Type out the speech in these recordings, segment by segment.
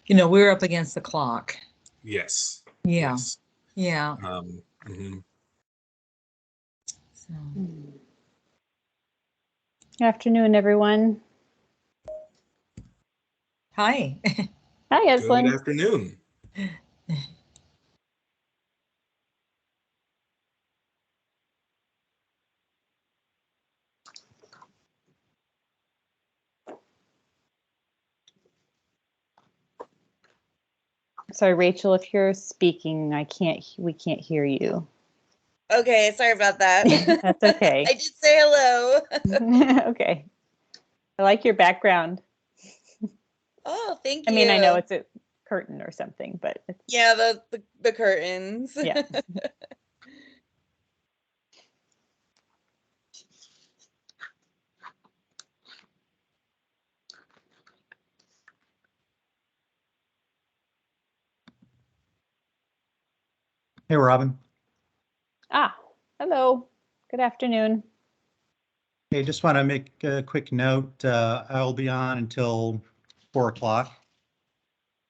we're up against the clock. Yes. Yeah. Yes. Yeah. So. Good afternoon, everyone. Hi. Hi, Eslyn. Good afternoon. Sorry, Rachel, if you're speaking, we can't hear you. Okay, sorry about that. That's okay. I did say hello. Okay. I like your background. Oh, thank you. I mean, I know it's a curtain or something, but it's... Yeah, the curtains. Yeah. Hey, Robin. Hello. Good afternoon. Hey, just want to make a quick note. I'll be on until 4 o'clock.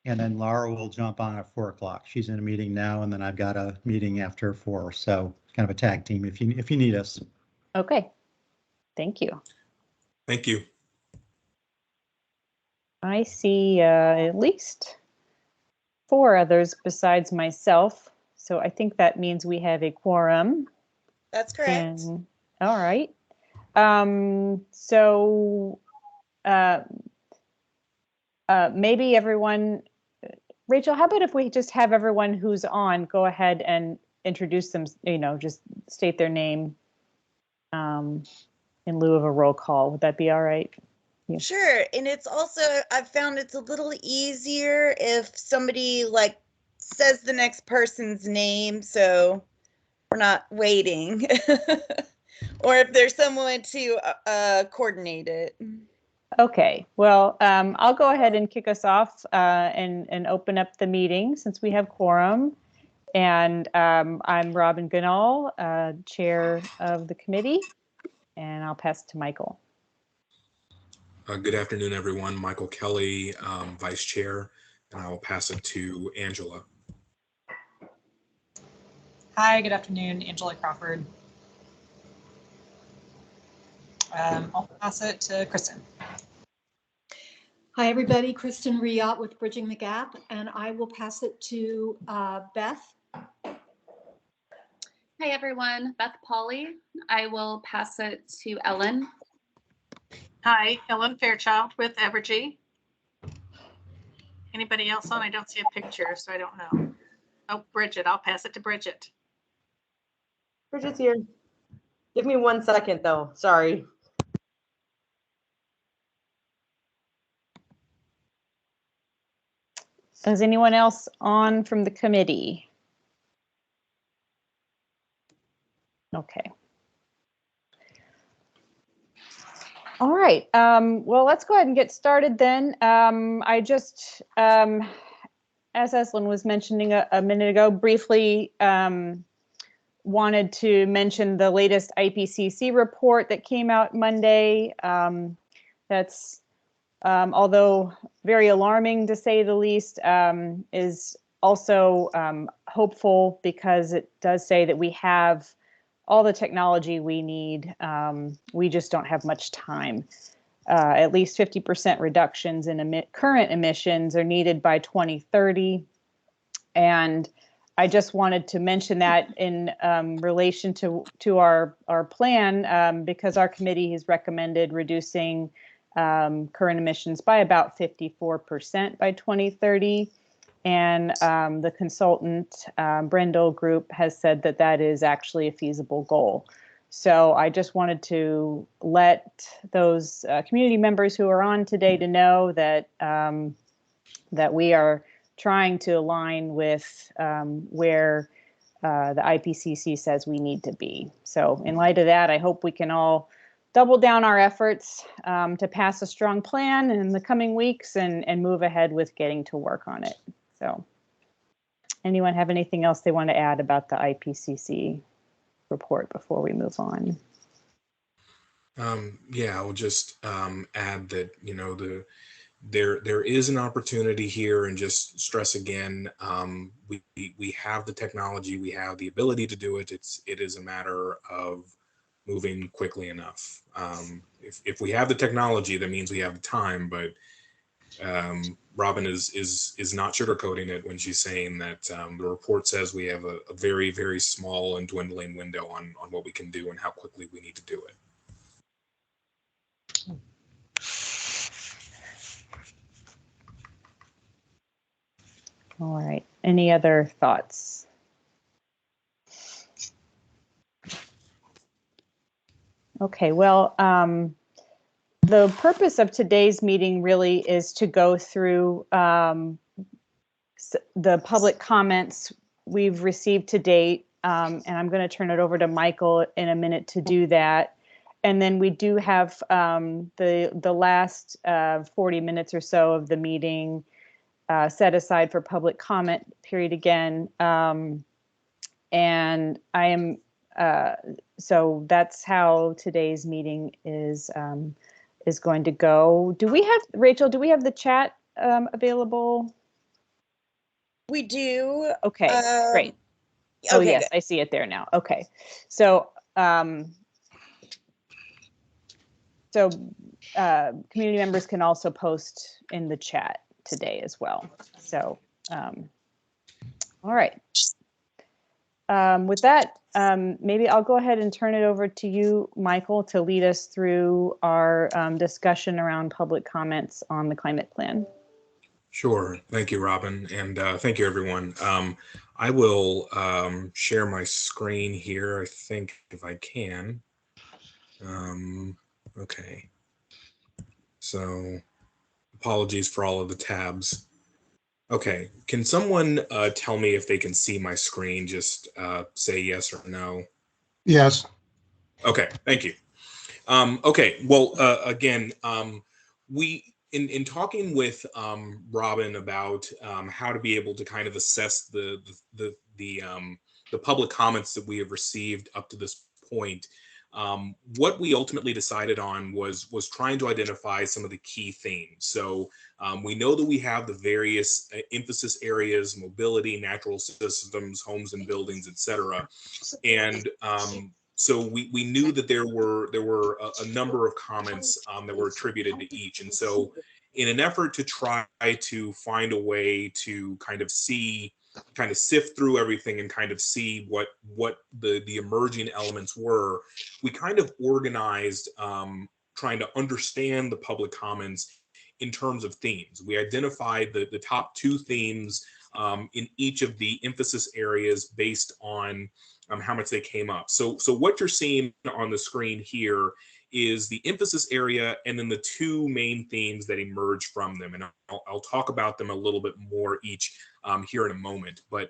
And then Laura will jump on at 4 o'clock. She's in a meeting now, and then I've got a meeting after 4. So kind of a tag team if you need us. Okay. Thank you. Thank you. I see at least 4 others besides myself. So I think that means we have a quorum. That's correct. All right. Maybe everyone, Rachel, how about if we just have everyone who's on go ahead and introduce them, just state their name in lieu of a roll call. Would that be all right? Yeah. Sure. And it's also, I've found it's a little easier if somebody says the next person's name, so we're not waiting. Or if there's someone to coordinate it. Okay, well, I'll go ahead and kick us off and open up the meeting since we have quorum. And I'm Robin Goodall, chair of the committee, and I'll pass it to Michael. Good afternoon, everyone. Michael Kelly, vice chair, and I will pass it to Angela. Hi, good afternoon, Angela Crawford. I'll pass it to Kristen. Hi, everybody. Kristen Riot with Bridging the Gap, and I will pass it to Beth. Hi, everyone. Beth Pauley. I will pass it to Ellen. Hi, Ellen Fairchild with Evergy. Anybody else on? I don't see a picture, so I don't know. Oh, Bridget. I'll pass it to Bridget. Bridget's here. Give me 1 second, though. Sorry. Is anyone else on from the committee? Okay. All right. Well, let's go ahead and get started then. I just, as Eslyn was mentioning a minute ago, briefly wanted to mention the latest IPCC report that came out Monday. That's, although very alarming to say the least, is also hopeful because it does say that we have all the technology we need. We just don't have much time. At least 50% reductions in current emissions are needed by 2030. And I just wanted to mention that in relation to our plan, because our committee has recommended reducing current emissions by about 54% by 2030. And the consultant, Brendel Group, has said that that is actually a feasible goal. So I just wanted to let those community members who are on today to know that that we are trying to align with where the IPCC says we need to be. So in light of that, I hope we can all double down our efforts to pass a strong plan in the coming weeks and move ahead with getting to work on it. So anyone have anything else they want to add about the IPCC report before we move on? Yeah, I'll just add that, there is an opportunity here, and just stress again, we have the technology, we have the ability to do it. It is a matter of moving quickly enough. If we have the technology, that means we have the time, but Robin is not sugarcoating it when she's saying that the report says we have a very, very small and dwindling window on what we can do and how quickly we need to do it. All right. Any other thoughts? Okay, well, the purpose of today's meeting really is to go through the public comments we've received to date, and I'm going to turn it over to Michael in a minute to do that. And then we do have the last 40 minutes or so of the meeting set aside for public comment period again. And I am, so that's how today's meeting is going to go. Do we have, Rachel, do we have the chat available? We do. Okay, great. Oh, Okay, yes, good. I see it there now. Okay. So, community members can also post in the chat today as well. So, all right. With that, maybe I'll go ahead and turn it over to you, Michael, to lead us through our discussion around public comments on the climate plan. Sure. Thank you, Robin. And thank you, everyone. I will share my screen here, I think, if I can. Okay. So apologies for all of the tabs. Okay. Can someone tell me if they can see my screen? Just say yes or no. Yes. Okay. Thank you. Okay. Well, again, we in talking with Robin about how to be able to kind of assess the public comments that we have received up to this point, what we ultimately decided on was trying to identify some of the key themes. So we know that we have the various emphasis areas: mobility, natural systems, homes and buildings, etc. And so we knew that there were a number of comments that were attributed to each. And so in an effort to try to find a way to kind of sift through everything and kind of see what the emerging elements were, we kind of organized trying to understand the public comments in terms of themes. We identified the top two themes in each of the emphasis areas based on how much they came up. So what you're seeing on the screen here is the emphasis area and then the two main themes that emerge from them. And I'll talk about them a little bit more each here in a moment. But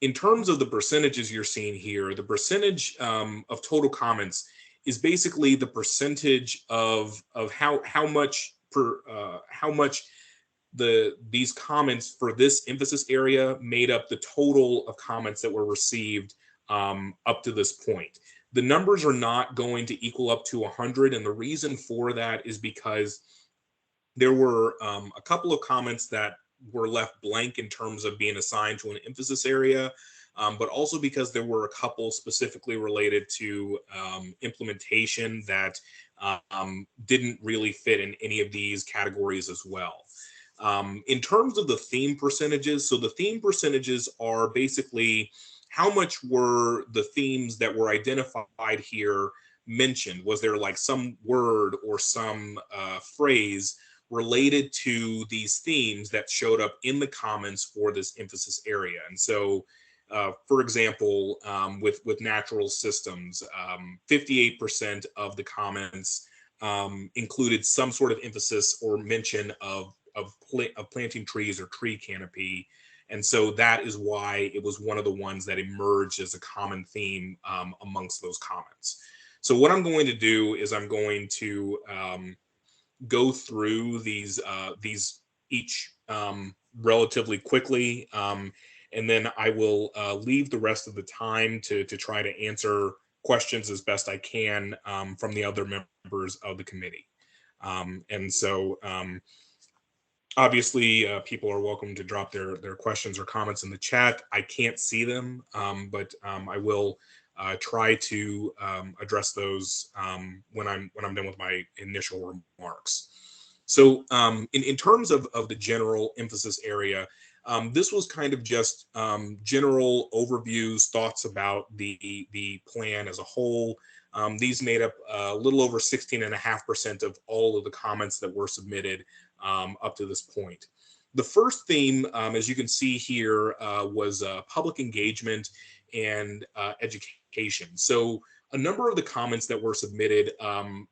in terms of the percentages you're seeing here, the percentage of total comments is basically the percentage of how much these comments for this emphasis area made up the total of comments that were received up to this point. The numbers are not going to equal up to 100, and the reason for that is because there were a couple of comments that were left blank in terms of being assigned to an emphasis area, but also because there were a couple specifically related to implementation that didn't really fit in any of these categories as well. In terms of the theme percentages, so the theme percentages are basically how much were the themes that were identified here mentioned? Was there like some word or some phrase related to these themes that showed up in the comments for this emphasis area? And so, for example, with natural systems, 58% of the comments included some sort of emphasis or mention of planting trees or tree canopy. And so that is why it was one of the ones that emerged as a common theme amongst those comments. So what I'm going to do is I'm going to go through these each relatively quickly, and then I will leave the rest of the time to try to answer questions as best I can from the other members of the committee. And so obviously, people are welcome to drop their questions or comments in the chat. I can't see them, but I will try to address those when I'm done with my initial remarks. So in terms of the general emphasis area, this was kind of just general overviews, thoughts about the plan as a whole. These made up a little over 16.5% of all of the comments that were submitted up to this point. The first theme, as you can see here, was public engagement and education. So a number of the comments that were submitted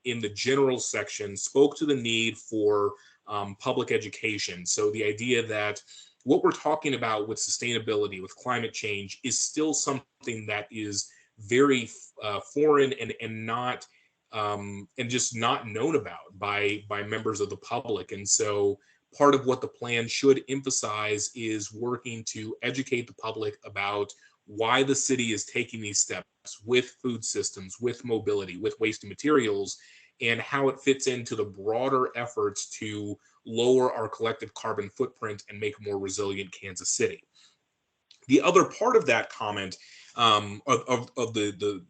in the general section spoke to the need for public education. So the idea that what we're talking about with sustainability, with climate change, is still something that is very foreign and not and just not known about by members of the public. And so part of what the plan should emphasize is working to educate the public about why the city is taking these steps with food systems, with mobility, with waste and materials, and how it fits into the broader efforts to lower our collective carbon footprint and make a more resilient Kansas City. The other part of that comment, of the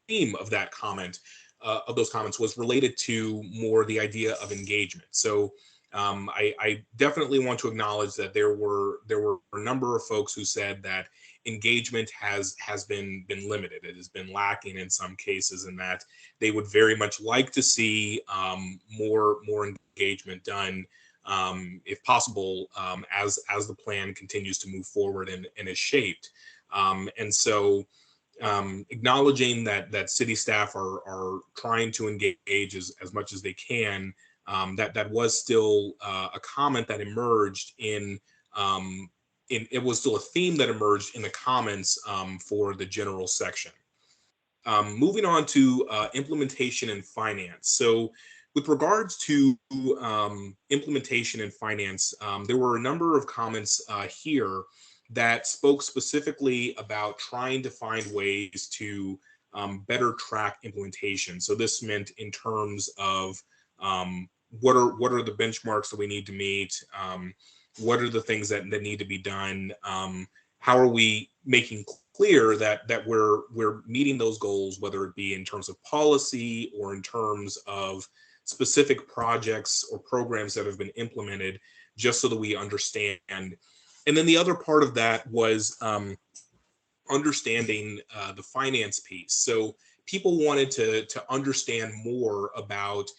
theme of that comment, of those comments, was related to more the idea of engagement. So I definitely want to acknowledge that there were a number of folks who said that engagement has been limited. It has been lacking in some cases, and that they would very much like to see more engagement done, if possible, as the plan continues to move forward and is shaped. And so acknowledging that city staff are trying to engage as much as they can, that was still a comment that emerged it was still a theme that emerged in the comments for the general section. Moving on to implementation and finance. So with regards to implementation and finance, there were a number of comments here that spoke specifically about trying to find ways to better track implementation. So this meant in terms of what are the benchmarks that we need to meet? What are the things that need to be done? How are we making clear that we're meeting those goals, whether it be in terms of policy or in terms of specific projects or programs that have been implemented, just so that we understand. And then the other part of that was understanding the finance piece. So people wanted to understand more about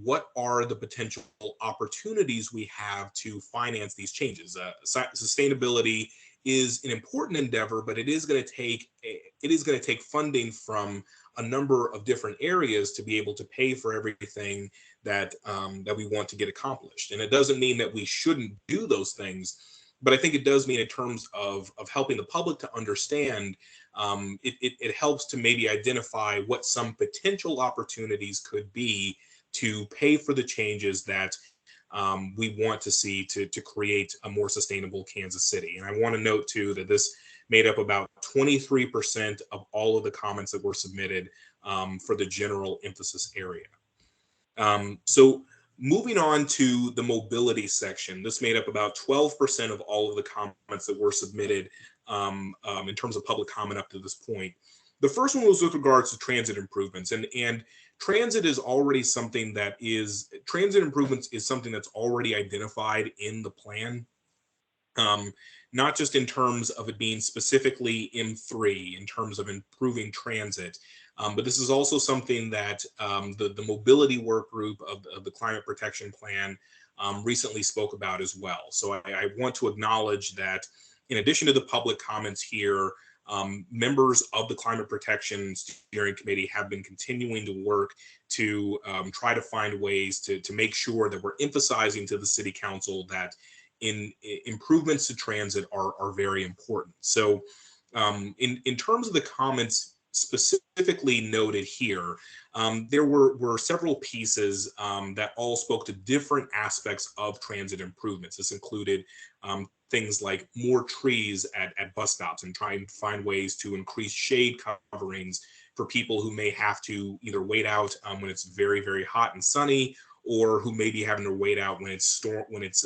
what are the potential opportunities we have to finance these changes. Sustainability is an important endeavor, but it is going to take funding from a number of different areas to be able to pay for everything that we want to get accomplished. And it doesn't mean that we shouldn't do those things, but I think it does mean in terms of helping the public to understand, it helps to maybe identify what some potential opportunities could be to pay for the changes that we want to see to create a more sustainable Kansas City. And I want to note too that this made up about 23% of all of the comments that were submitted for the general emphasis area. So moving on to the mobility section, this made up about 12% of all of the comments that were submitted in terms of public comment up to this point. The first one was with regards to transit improvements, and transit is already something transit improvements is something that's already identified in the plan. Not just in terms of it being specifically M3 in terms of improving transit, but this is also something that the mobility work group of the climate protection plan recently spoke about as well. So I want to acknowledge that in addition to the public comments here, members of the climate protection steering committee have been continuing to work to try to find ways to make sure that we're emphasizing to the city council that improvements to transit are very important. So in terms of the comments specifically noted here, there were several pieces that all spoke to different aspects of transit improvements. This included things like more trees at bus stops and trying to find ways to increase shade coverings for people who may have to either wait out when it's very, very hot and sunny, or who may be having to wait out when it's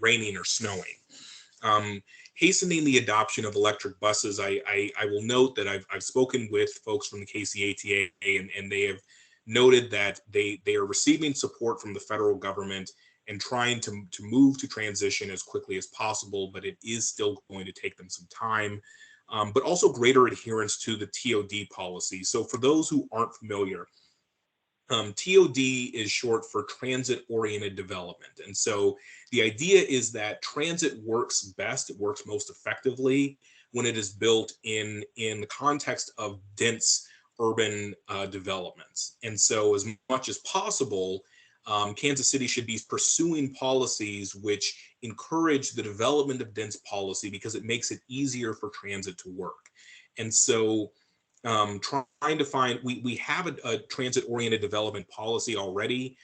raining or snowing. Hastening the adoption of electric buses, I will note that I've spoken with folks from the KCATA, and they have noted that they are receiving support from the federal government and trying to move to transition as quickly as possible, but it is still going to take them some time. But also greater adherence to the TOD policy. So for those who aren't familiar, TOD is short for transit-oriented development. And so the idea is that transit works best, it works most effectively when it is built in the context of dense urban developments. And so as much as possible, Kansas City should be pursuing policies which encourage the development of dense policy because it makes it easier for transit to work. And so trying to find, we have a transit-oriented development policy already,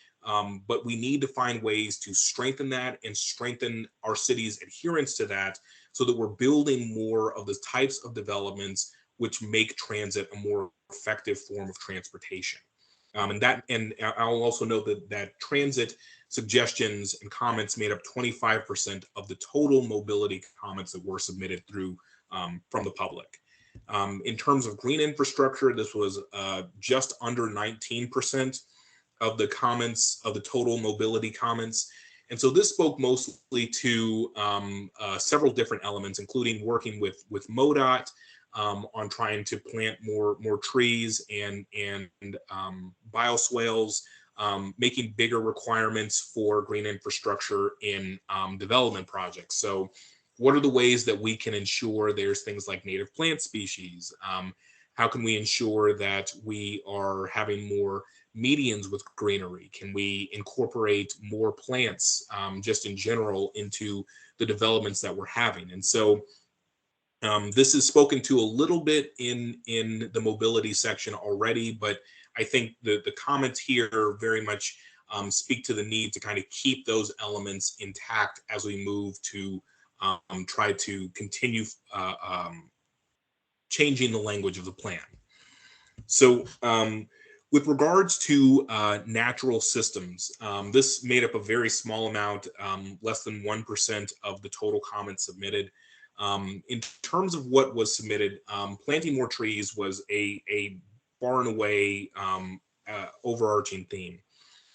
but we need to find ways to strengthen that and strengthen our city's adherence to that so that we're building more of the types of developments which make transit a more effective form of transportation. And I'll also note that transit suggestions and comments made up 25% of the total mobility comments that were submitted through from the public. In terms of green infrastructure, this was just under 19% of the comments, of the total mobility comments. And so this spoke mostly to several different elements, including working with MoDOT on trying to plant more trees and bioswales, making bigger requirements for green infrastructure in development projects. So what are the ways that we can ensure there's things like native plant species? How can we ensure that we are having more medians with greenery? Can we incorporate more plants just in general into the developments that we're having? And so this is spoken to a little bit in the mobility section already, but I think the comments here very much speak to the need to kind of keep those elements intact as we move to try to continue changing the language of the plan. So with regards to natural systems, this made up a very small amount, less than 1% of the total comments submitted. In terms of what was submitted, planting more trees was a far and away overarching theme.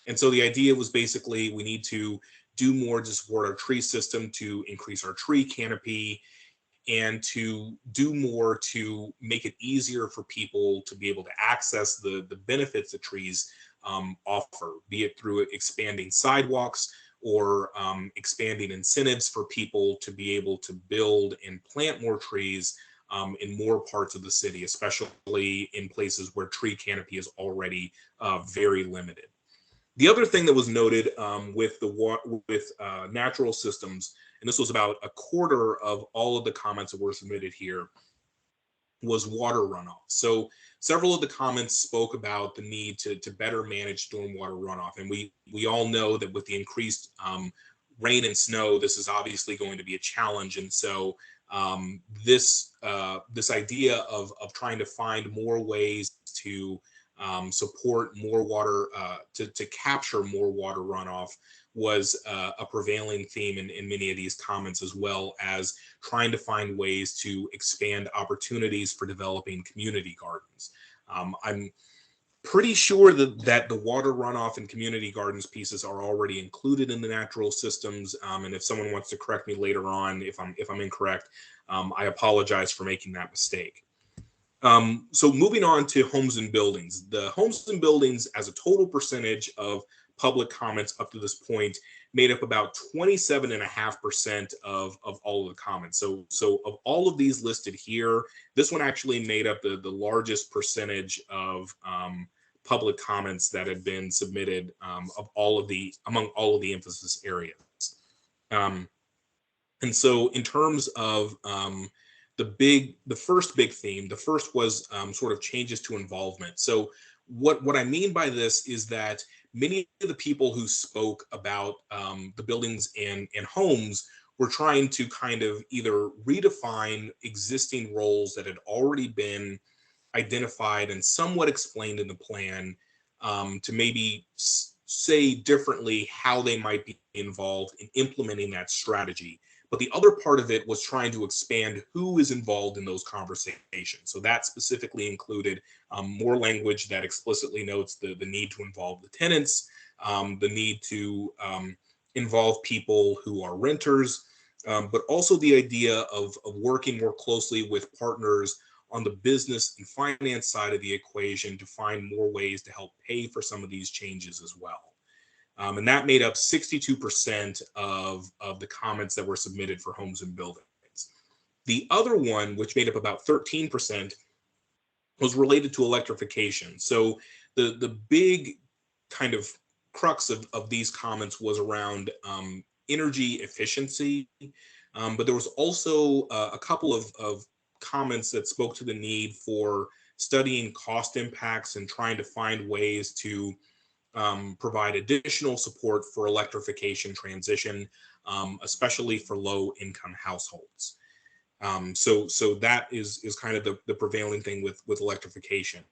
And so the idea was basically we need to do more to support our tree system, to increase our tree canopy, and to do more to make it easier for people to be able to access the benefits that trees offer, be it through expanding sidewalks or expanding incentives for people to be able to build and plant more trees in more parts of the city, especially in places where tree canopy is already very limited. The other thing that was noted with natural systems, and this was about a quarter of all of the comments that were submitted here, was water runoff. So several of the comments spoke about the need to better manage stormwater runoff. And we all know that with the increased rain and snow, this is obviously going to be a challenge. And so this idea of trying to find more ways to support more water, to capture more water runoff was a prevailing theme in many of these comments, as well as trying to find ways to expand opportunities for developing community gardens. I'm pretty sure that the water runoff and community gardens pieces are already included in the natural systems. And if someone wants to correct me later on, if I'm incorrect, I apologize for making that mistake. So moving on to homes and buildings. The homes and buildings as a total percentage of public comments up to this point made up about 27.5% of all of the comments. So of all of these listed here, this one actually made up the largest percentage of public comments that had been submitted among all of the emphasis areas. And so in terms of the first big theme, the first was sort of changes to involvement. So what I mean by this is that many of the people who spoke about the buildings and homes were trying to kind of either redefine existing roles that had already been identified and somewhat explained in the plan to maybe say differently how they might be involved in implementing that strategy. But the other part of it was trying to expand who is involved in those conversations. So that specifically included more language that explicitly notes the need to involve the tenants, the need to involve people who are renters, but also the idea of working more closely with partners on the business and finance side of the equation to find more ways to help pay for some of these changes as well. And that made up 62% of the comments that were submitted for homes and buildings. The other one, which made up about 13%, was related to electrification. So the big kind of crux of these comments was around energy efficiency, but there was also a couple of comments that spoke to the need for studying cost impacts and trying to find ways to provide additional support for electrification transition, especially for low-income households. So that is kind of the prevailing thing with electrification.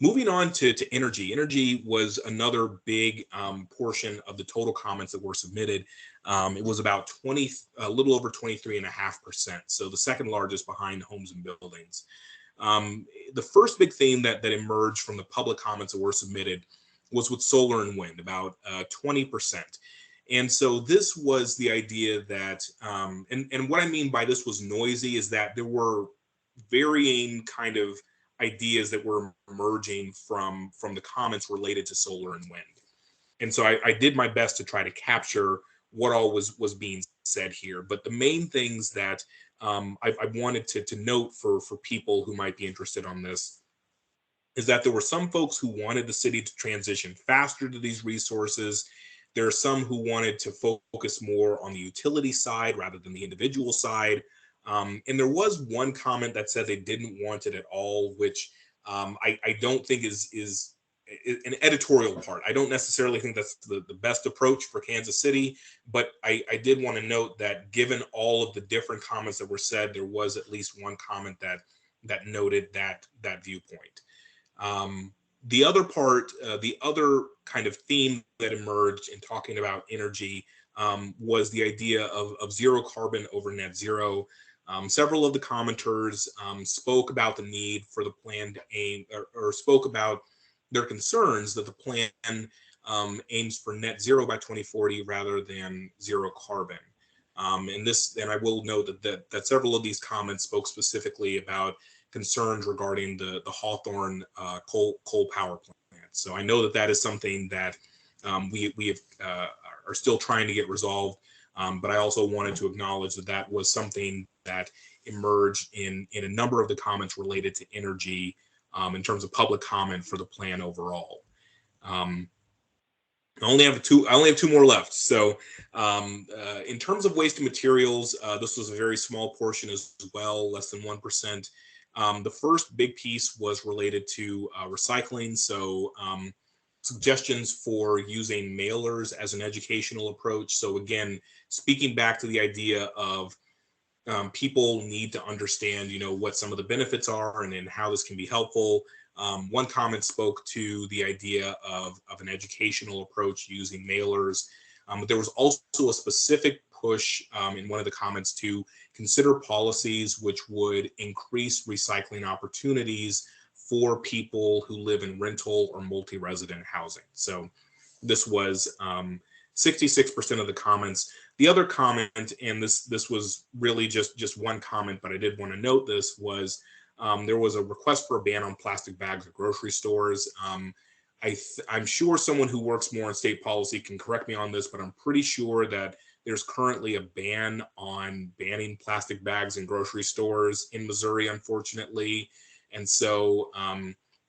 Moving on to energy. Energy was another big portion of the total comments that were submitted. It was about a little over 23.5%. So the second largest behind homes and buildings. The first big theme that emerged from the public comments that were submitted was with solar and wind, about 20%. And so this was the idea that, and what I mean by this was noisy is that there were varying kind of ideas that were emerging from the comments related to solar and wind. And so I did my best to try to capture what all was being said here. But the main things that I wanted to note for people who might be interested on this is that there were some folks who wanted the city to transition faster to these resources. There are some who wanted to focus more on the utility side rather than the individual side. And there was one comment that said they didn't want it at all, which I don't think is an editorial part. I don't necessarily think that's the best approach for Kansas City, but I did want to note that given all of the different comments that were said, there was at least one comment that noted that viewpoint. The other part, the other kind of theme that emerged in talking about energy was the idea of zero carbon over net zero. Several of the commenters spoke about the need for the plan to aim, or spoke about their concerns that the plan aims for net zero by 2040 rather than zero carbon. And I will note that several of these comments spoke specifically about concerns regarding the Hawthorne coal power plant. So I know that is something that we are still trying to get resolved. But I also wanted to acknowledge that was something that emerged in a number of the comments related to energy in terms of public comment for the plan overall. I only have two more left. So in terms of waste and materials, this was a very small portion as well, less than 1%. The first big piece was related to recycling. So suggestions for using mailers as an educational approach. So again, speaking back to the idea of people need to understand, what some of the benefits are and then how this can be helpful. One comment spoke to the idea of an educational approach using mailers. But there was also a specific push in one of the comments to consider policies which would increase recycling opportunities for people who live in rental or multi-resident housing. So this was 66% of the comments. The other comment, and this was really just one comment, but I did want to note this, was there was a request for a ban on plastic bags at grocery stores. I'm sure someone who works more in state policy can correct me on this, but I'm pretty sure that there's currently a ban on banning plastic bags in grocery stores in Missouri, unfortunately. And so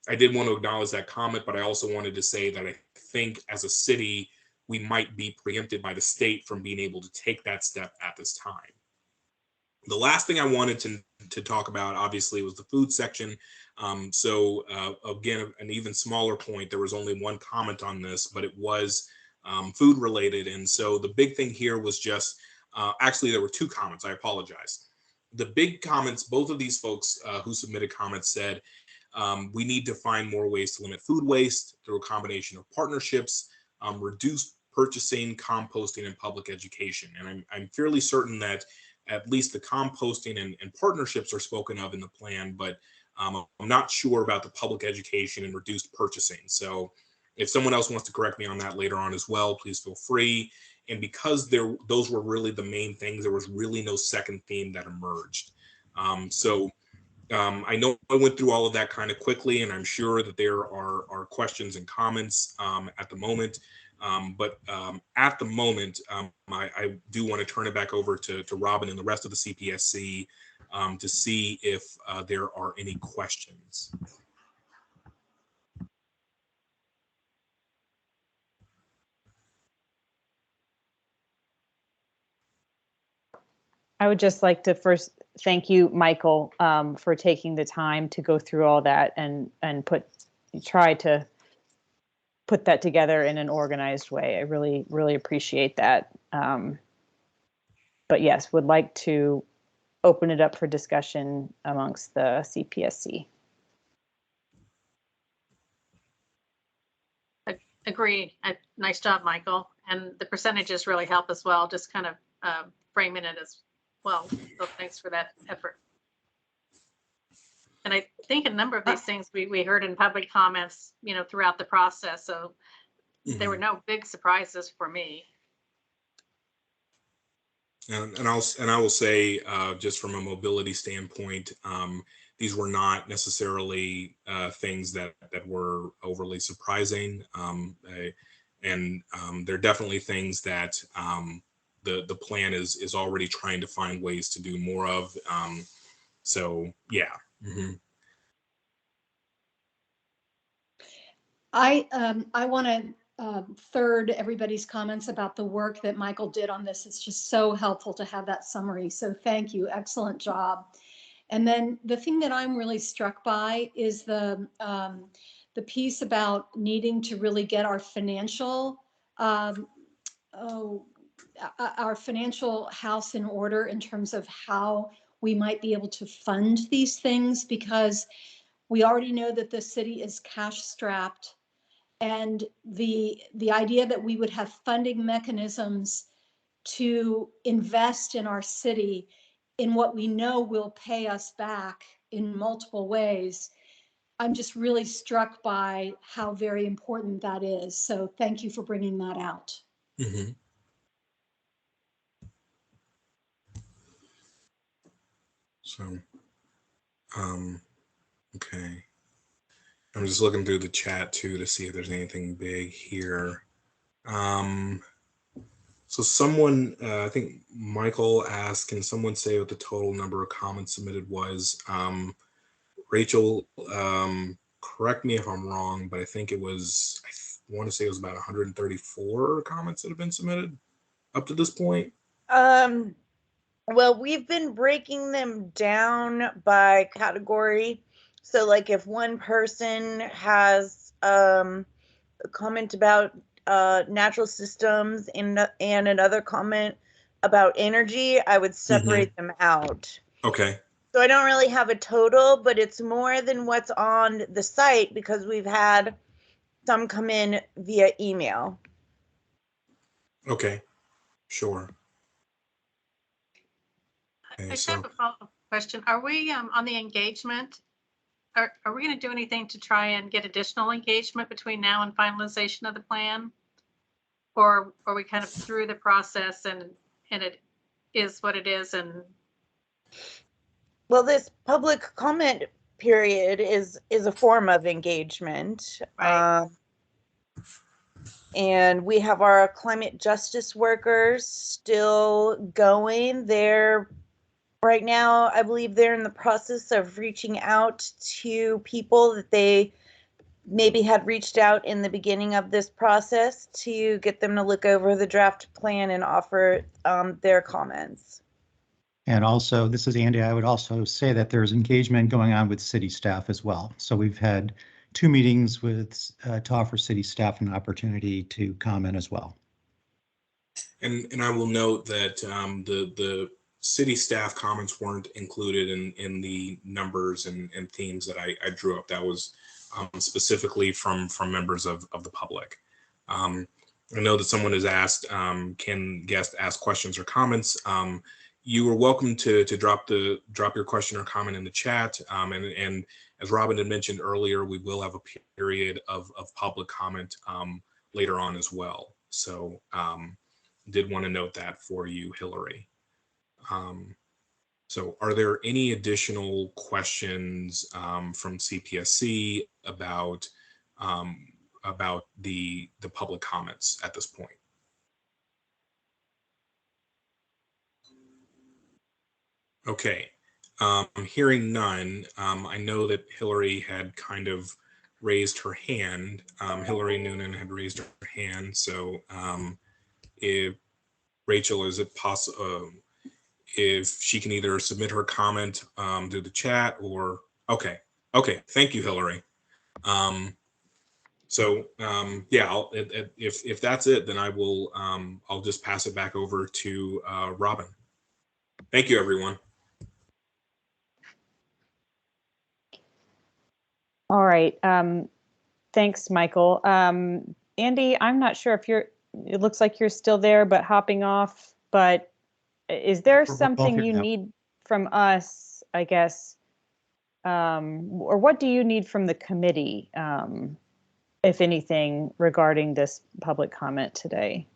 I did want to acknowledge that comment, but I also wanted to say that I think as a city, we might be preempted by the state from being able to take that step at this time. The last thing I wanted to talk about, obviously, was the food section. So again, an even smaller point, there was only one comment on this, but it was food related. And so the big thing here was just, actually, there were two comments, I apologize. the big comments, both of these folks who submitted comments said, we need to find more ways to limit food waste through a combination of partnerships, reduce purchasing, composting, and public education. And I'm fairly certain that at least the composting and partnerships are spoken of in the plan, but I'm not sure about the public education and reduced purchasing. So if someone else wants to correct me on that later on as well, please feel free. And because those were really the main things, there was really no second theme that emerged. I know I went through all of that kind of quickly, and I'm sure that there are questions and comments at the moment. At the moment, I do want to turn it back over to Robin and the rest of the CPSC to see if there are any questions. I would just like to first thank you, Michael, for taking the time to go through all that and try to put that together in an organized way. I really, really appreciate that. But yes, would like to open it up for discussion amongst the CPSC. Agreed. Nice job, Michael. And the percentages really help as well, just kind of framing it as well. So thanks for that effort. And I think a number of these things we heard in public comments, throughout the process. So there were no big surprises for me. And I will say, just from a mobility standpoint, these were not necessarily things that were overly surprising, and they're definitely things that the plan is already trying to find ways to do more of. So yeah. Mm-hmm. I want to third everybody's comments about the work that Michael did on this. It's just so helpful to have that summary. So thank you. Excellent job. And then the thing that I'm really struck by is the piece about needing to really get our financial house in order in terms of how we might be able to fund these things, because we already know that the city is cash strapped. And the idea that we would have funding mechanisms to invest in our city in what we know will pay us back in multiple ways, I'm just really struck by how very important that is. So thank you for bringing that out. Mm-hmm. So, okay. I'm just looking through the chat too to see if there's anything big here. So someone, I think Michael asked, can someone say what the total number of comments submitted was? Rachel, correct me if I'm wrong, but I think it was, I want to say it was about 134 comments that have been submitted up to this point. Well, we've been breaking them down by category. So like if one person has a comment about natural systems and another comment about energy, I would separate them out. Okay. So I don't really have a total, but it's more than what's on the site because we've had some come in via email. Okay, sure. I just have a follow-up question. Are we on the engagement? Are we going to do anything to try and get additional engagement between now and finalization of the plan? Or are we kind of through the process and it is what it is? And well, this public comment period is a form of engagement. Right. And we have our climate justice workers still going. They're right now, I believe they're in the process of reaching out to people that they maybe had reached out in the beginning of this process to get them to look over the draft plan and offer their comments. And also, this is Andy, I would also say that there's engagement going on with city staff as well. So we've had 2 meetings with to offer city staff an opportunity to comment as well. And I will note that the city staff comments weren't included in the numbers and themes that I drew up. That was specifically from members of the public. I know that someone has asked, can guests ask questions or comments? You are welcome to drop your question or comment in the chat. And as Robin had mentioned earlier, we will have a period of public comment later on as well. So did want to note that for you, Hillary. So are there any additional questions from CPSC about the public comments at this point? Okay, hearing none, I know that Hillary had kind of raised her hand. Hillary Noonan had raised her hand. So if Rachel, is it possible if she can either submit her comment through the chat or, okay, thank you, Hillary. Yeah, if that's it, then I will, I'll just pass it back over to Robin. Thank you, everyone. All right. Thanks, Michael. Andy, I'm not sure if it looks like you're still there, but hopping off. But is there something you need from us, I guess? Or what do you need from the committee, if anything, regarding this public comment today?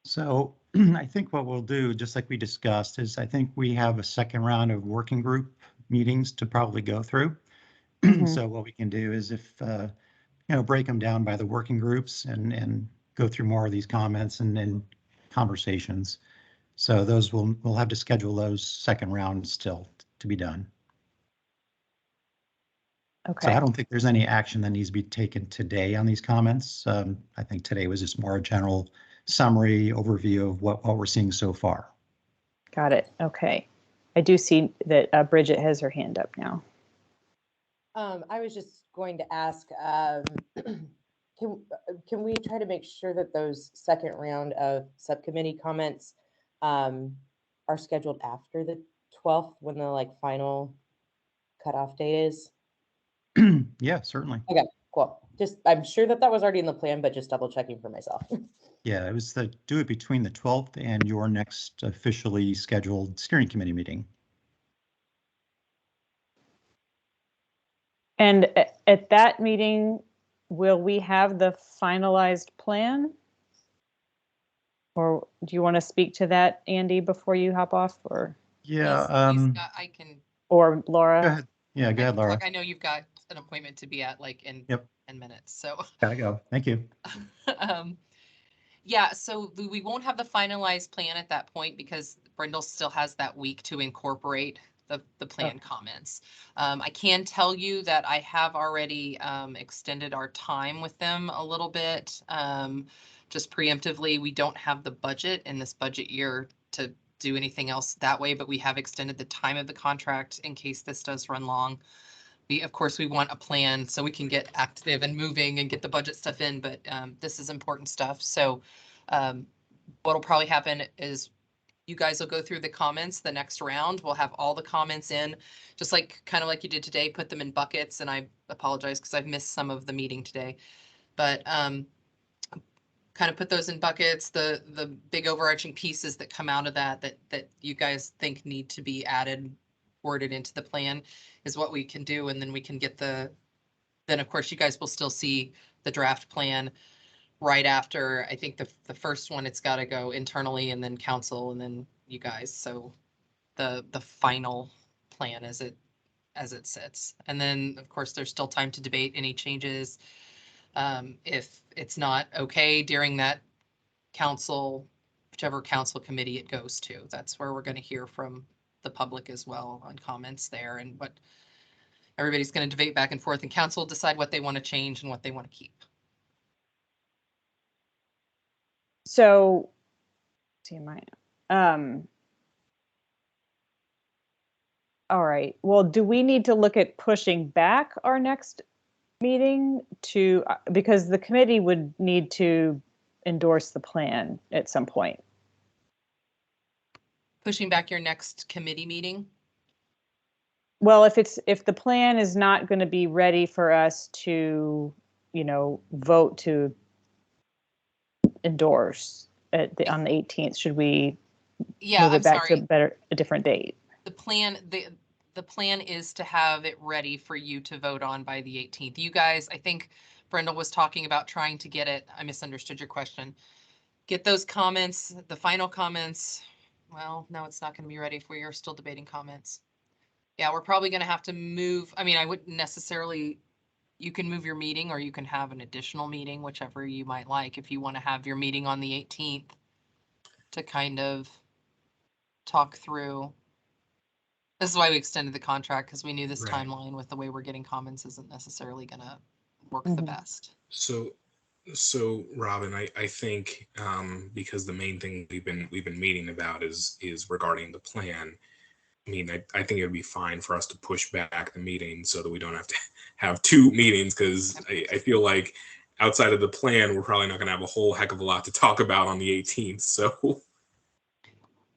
So I think what we'll do, just like we discussed, is I think we have a second round of working group meetings to probably go through. So what we can do is if, break them down by the working groups and go through more of these comments and conversations. So those we'll have to schedule those second rounds still to be done. Okay. So I don't think there's any action that needs to be taken today on these comments. I think today was just more a general summary overview of what we're seeing so far. Got it. Okay. I do see that Bridget has her hand up now. I was just going to ask, can we try to make sure that those second round of subcommittee comments are scheduled after the 12th when the final cutoff date is? Yeah, certainly. Okay, cool. Just, I'm sure that was already in the plan, but just double checking for myself. Yeah, it was do it between the 12th and your next officially scheduled steering committee meeting. And at that meeting, will we have the finalized plan? Or do you want to speak to that, Andy, before you hop off? Or yeah, I can. Or Laura? Go ahead. Yeah, go ahead, Laura. I know you've got an appointment to be at in 10 minutes, so. Gotta go. Thank you. Yeah, so we won't have the finalized plan at that point because Brindle still has that week to incorporate the plan comments. I can tell you that I have already extended our time with them a little bit. Just preemptively, we don't have the budget in this budget year to do anything else that way, but we have extended the time of the contract in case this does run long. Of course, we want a plan so we can get active and moving and get the budget stuff in, but this is important stuff. So what'll probably happen is you guys will go through the comments the next round. We'll have all the comments in, just kind of like you did today, put them in buckets. And I apologize because I've missed some of the meeting today, but kind of put those in buckets. The big overarching pieces that come out of that you guys think need to be added, worded into the plan is what we can do. And then we can get then of course you guys will still see the draft plan right after. I think the first one, it's got to go internally and then council and then you guys. So the final plan as it sits. And then of course there's still time to debate any changes. If it's not okay during that council, whichever council committee it goes to, that's where we're going to hear from the public as well on comments there, and what everybody's going to debate back and forth, and council decide what they want to change and what they want to keep. So, all right. Well, do we need to look at pushing back our next meeting to, because the committee would need to endorse the plan at some point? Pushing back your next committee meeting? Well, if the plan is not going to be ready for us to, vote to endorse on the 18th, should we Yeah, move I'm it back to sorry. a different date? The plan is to have it ready for you to vote on by the 18th. You guys, I think Brenda was talking about trying to get it. I misunderstood your question. Get those comments, the final comments. Well, no, it's not going to be ready if we are still debating comments. Yeah, we're probably going to have to move. I mean, I wouldn't necessarily, you can move your meeting or you can have an additional meeting, whichever you might like. If you want to have your meeting on the 18th to kind of talk through. This is why we extended the contract, because we knew this Right. timeline with the way we're getting comments isn't necessarily going to work the Mhm. best. So Robin, I think because the main thing we've been meeting about is regarding the plan. I mean, I think it would be fine for us to push back the meeting so that we don't have to have two meetings, because I feel like outside of the plan, we're probably not going to have a whole heck of a lot to talk about on the 18th. So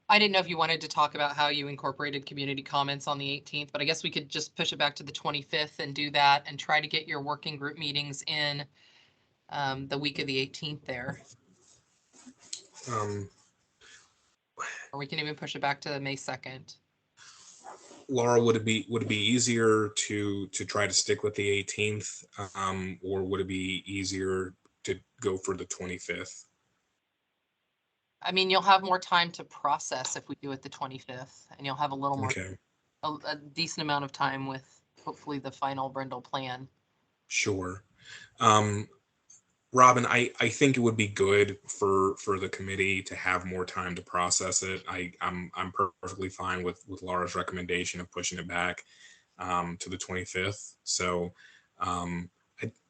I didn't know if you wanted to talk about how you incorporated community comments on the 18th, but I guess we could just push it back to the 25th and do that and try to get your working group meetings in the week of the 18th there. Or we can even push it back to May 2nd. Laura, would it be easier to try to stick with the 18th, or would it be easier to go for the 25th? I mean, you'll have more time to process if we do it the 25th, and you'll have a little more, Okay, a decent amount of time with hopefully the final Brindle plan. sure. Robin, I think it would be good for the committee to have more time to process it. I'm perfectly fine with Laura's recommendation of pushing it back to the 25th. So I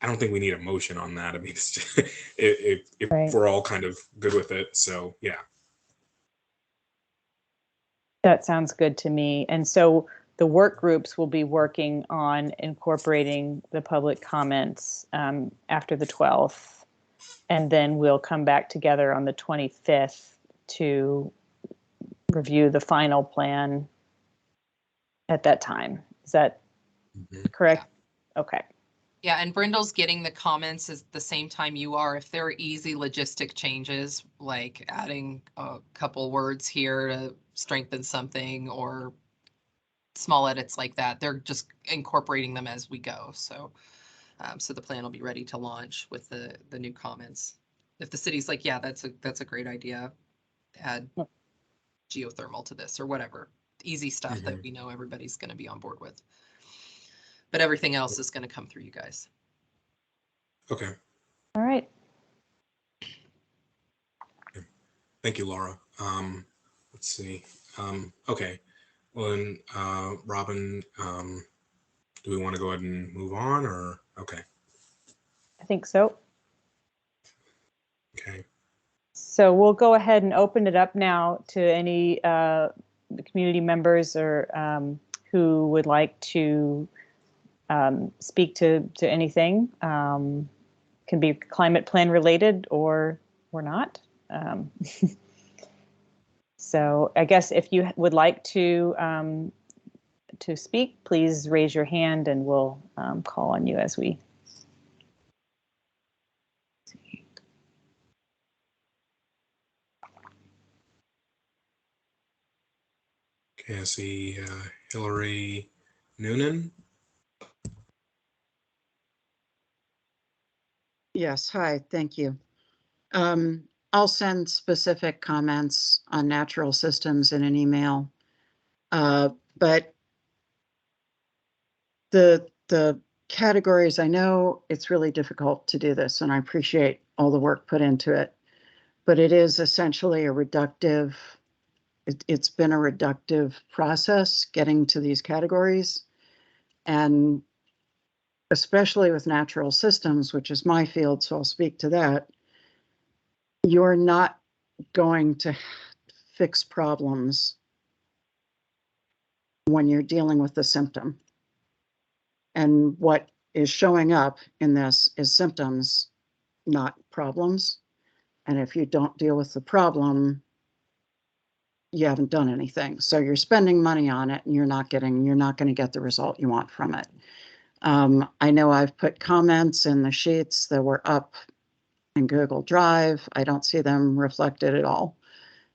don't think we need a motion on that. I mean, it's just, if Right. we're all kind of good with it. So yeah. That sounds good to me. And so the work groups will be working on incorporating the public comments after the 12th. And then we'll come back together on the 25th to review the final plan at that time. Is that correct? Yeah. Okay. Yeah, and Brindle's getting the comments at the same time you are. If there are easy logistic changes, like adding a couple words here to strengthen something or small edits like that, they're just incorporating them as we go. So, so the plan will be ready to launch with the new comments. If the city's like, yeah, that's a great idea, add geothermal to this or whatever, easy stuff that we know everybody's going to be on board with. But everything else is going to come through you guys. Okay. All right. Thank you, Laura. Let's see. Okay. Well, then, Robin, do we want to go ahead and move on, or okay? I think so. Okay. So we'll go ahead and open it up now to any community members or who would like to speak to anything. Can be climate plan related or not. So I guess if you would like to speak, please raise your hand and we'll call on you as we. Okay, I see Hillary Noonan. Yes, hi, thank you. I'll send specific comments on natural systems in an email. But the categories, I know it's really difficult to do this, and I appreciate all the work put into it, but it is essentially a reductive, it's been a reductive process getting to these categories. And especially with natural systems, which is my field, so I'll speak to that, you're not going to fix problems when you're dealing with the symptom. And what is showing up in this is symptoms, not problems. And if you don't deal with the problem, you haven't done anything. So you're spending money on it and you're not going to get the result you want from it. I know I've put comments in the sheets that were up in Google Drive. I don't see them reflected at all.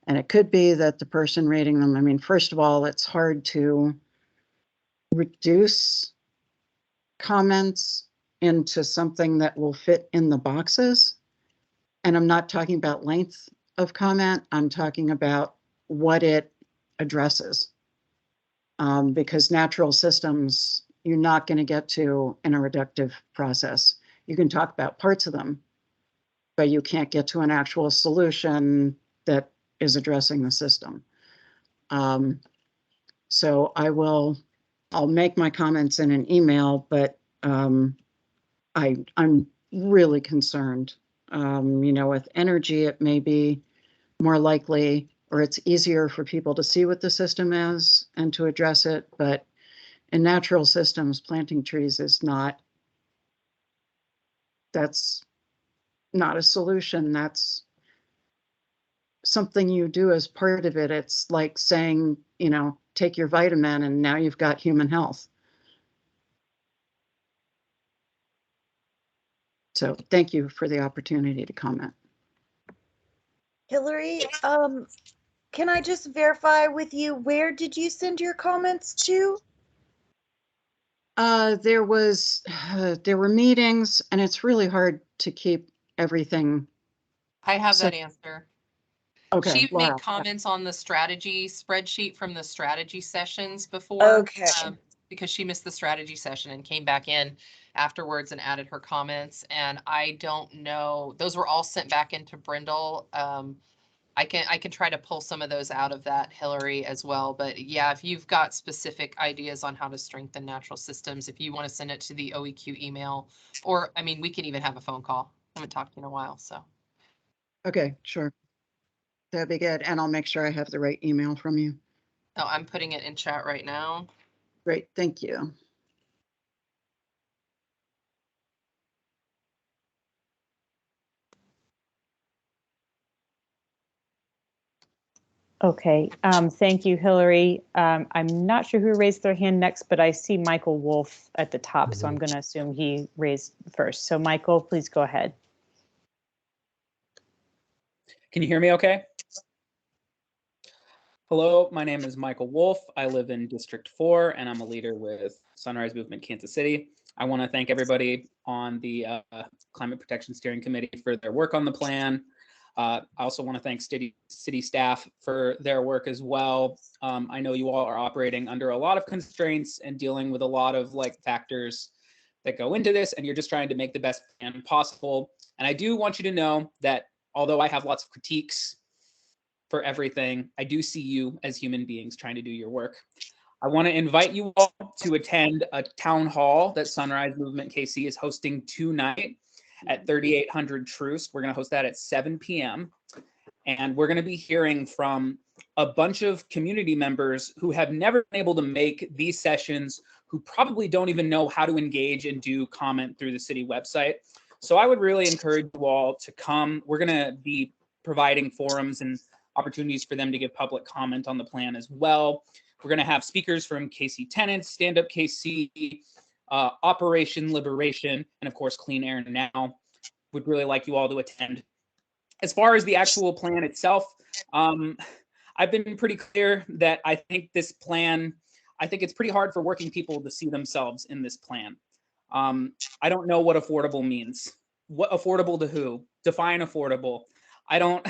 And it could be that the person reading them, I mean, first of all, it's hard to reduce comments into something that will fit in the boxes. And I'm not talking about length of comment. I'm talking about what it addresses. Because natural systems, you're not going to get to in a reductive process. You can talk about parts of them, but you can't get to an actual solution that is addressing the system. So I'll make my comments in an email, but I'm really concerned. With energy, it may be more likely, or it's easier for people to see what the system is and to address it. But in natural systems, planting trees that's not a solution. That's something you do as part of it. It's like saying, take your vitamin and now you've got human health. So thank you for the opportunity to comment. Hillary, can I just verify with you, where did you send your comments to? There were meetings, and it's really hard to keep everything. I have So- that answer. Okay, She Laura. made comments on the strategy spreadsheet from the strategy sessions before. Okay. Because she missed the strategy session and came back in afterwards and added her comments. And I don't know, those were all sent back into Brindle. I can try to pull some of those out of that, Hillary, as well. But yeah, if you've got specific ideas on how to strengthen natural systems, if you want to send it to the OEQ email, or I mean, we can even have a phone call. I haven't talked to you in a while, so. Okay, sure. That'd be good. And I'll make sure I have the right email from you. Oh, I'm putting it in chat right now. Great, thank you. Okay, thank you, Hillary. I'm not sure who raised their hand next, but I see Michael Wolf at the top, so I'm going to assume he raised first. So Michael, please go ahead. Can you hear me okay? Hello, my name is Michael Wolf. I live in District 4, and I'm a leader with Sunrise Movement Kansas City. I want to thank everybody on the Climate Protection Steering Committee for their work on the plan. I also want to thank city staff for their work as well. I know you all are operating under a lot of constraints and dealing with a lot of factors that go into this, and you're just trying to make the best plan possible. And I do want you to know that although I have lots of critiques for everything, I do see you as human beings trying to do your work. I want to invite you all to attend a town hall that Sunrise Movement KC is hosting tonight at 3800 Troost. We're going to host that at 7 p.m. And we're going to be hearing from a bunch of community members who have never been able to make these sessions, who probably don't even know how to engage and do comment through the city website. So I would really encourage you all to come. We're going to be providing forums and opportunities for them to give public comment on the plan as well. We're going to have speakers from KC Tenants, Stand Up KC, Operation Liberation, and of course, Clean Air Now. Would really like you all to attend. As far as the actual plan itself, I've been pretty clear that I think this plan, I think it's pretty hard for working people to see themselves in this plan. I don't know what affordable means. What affordable to who? Define affordable. I don't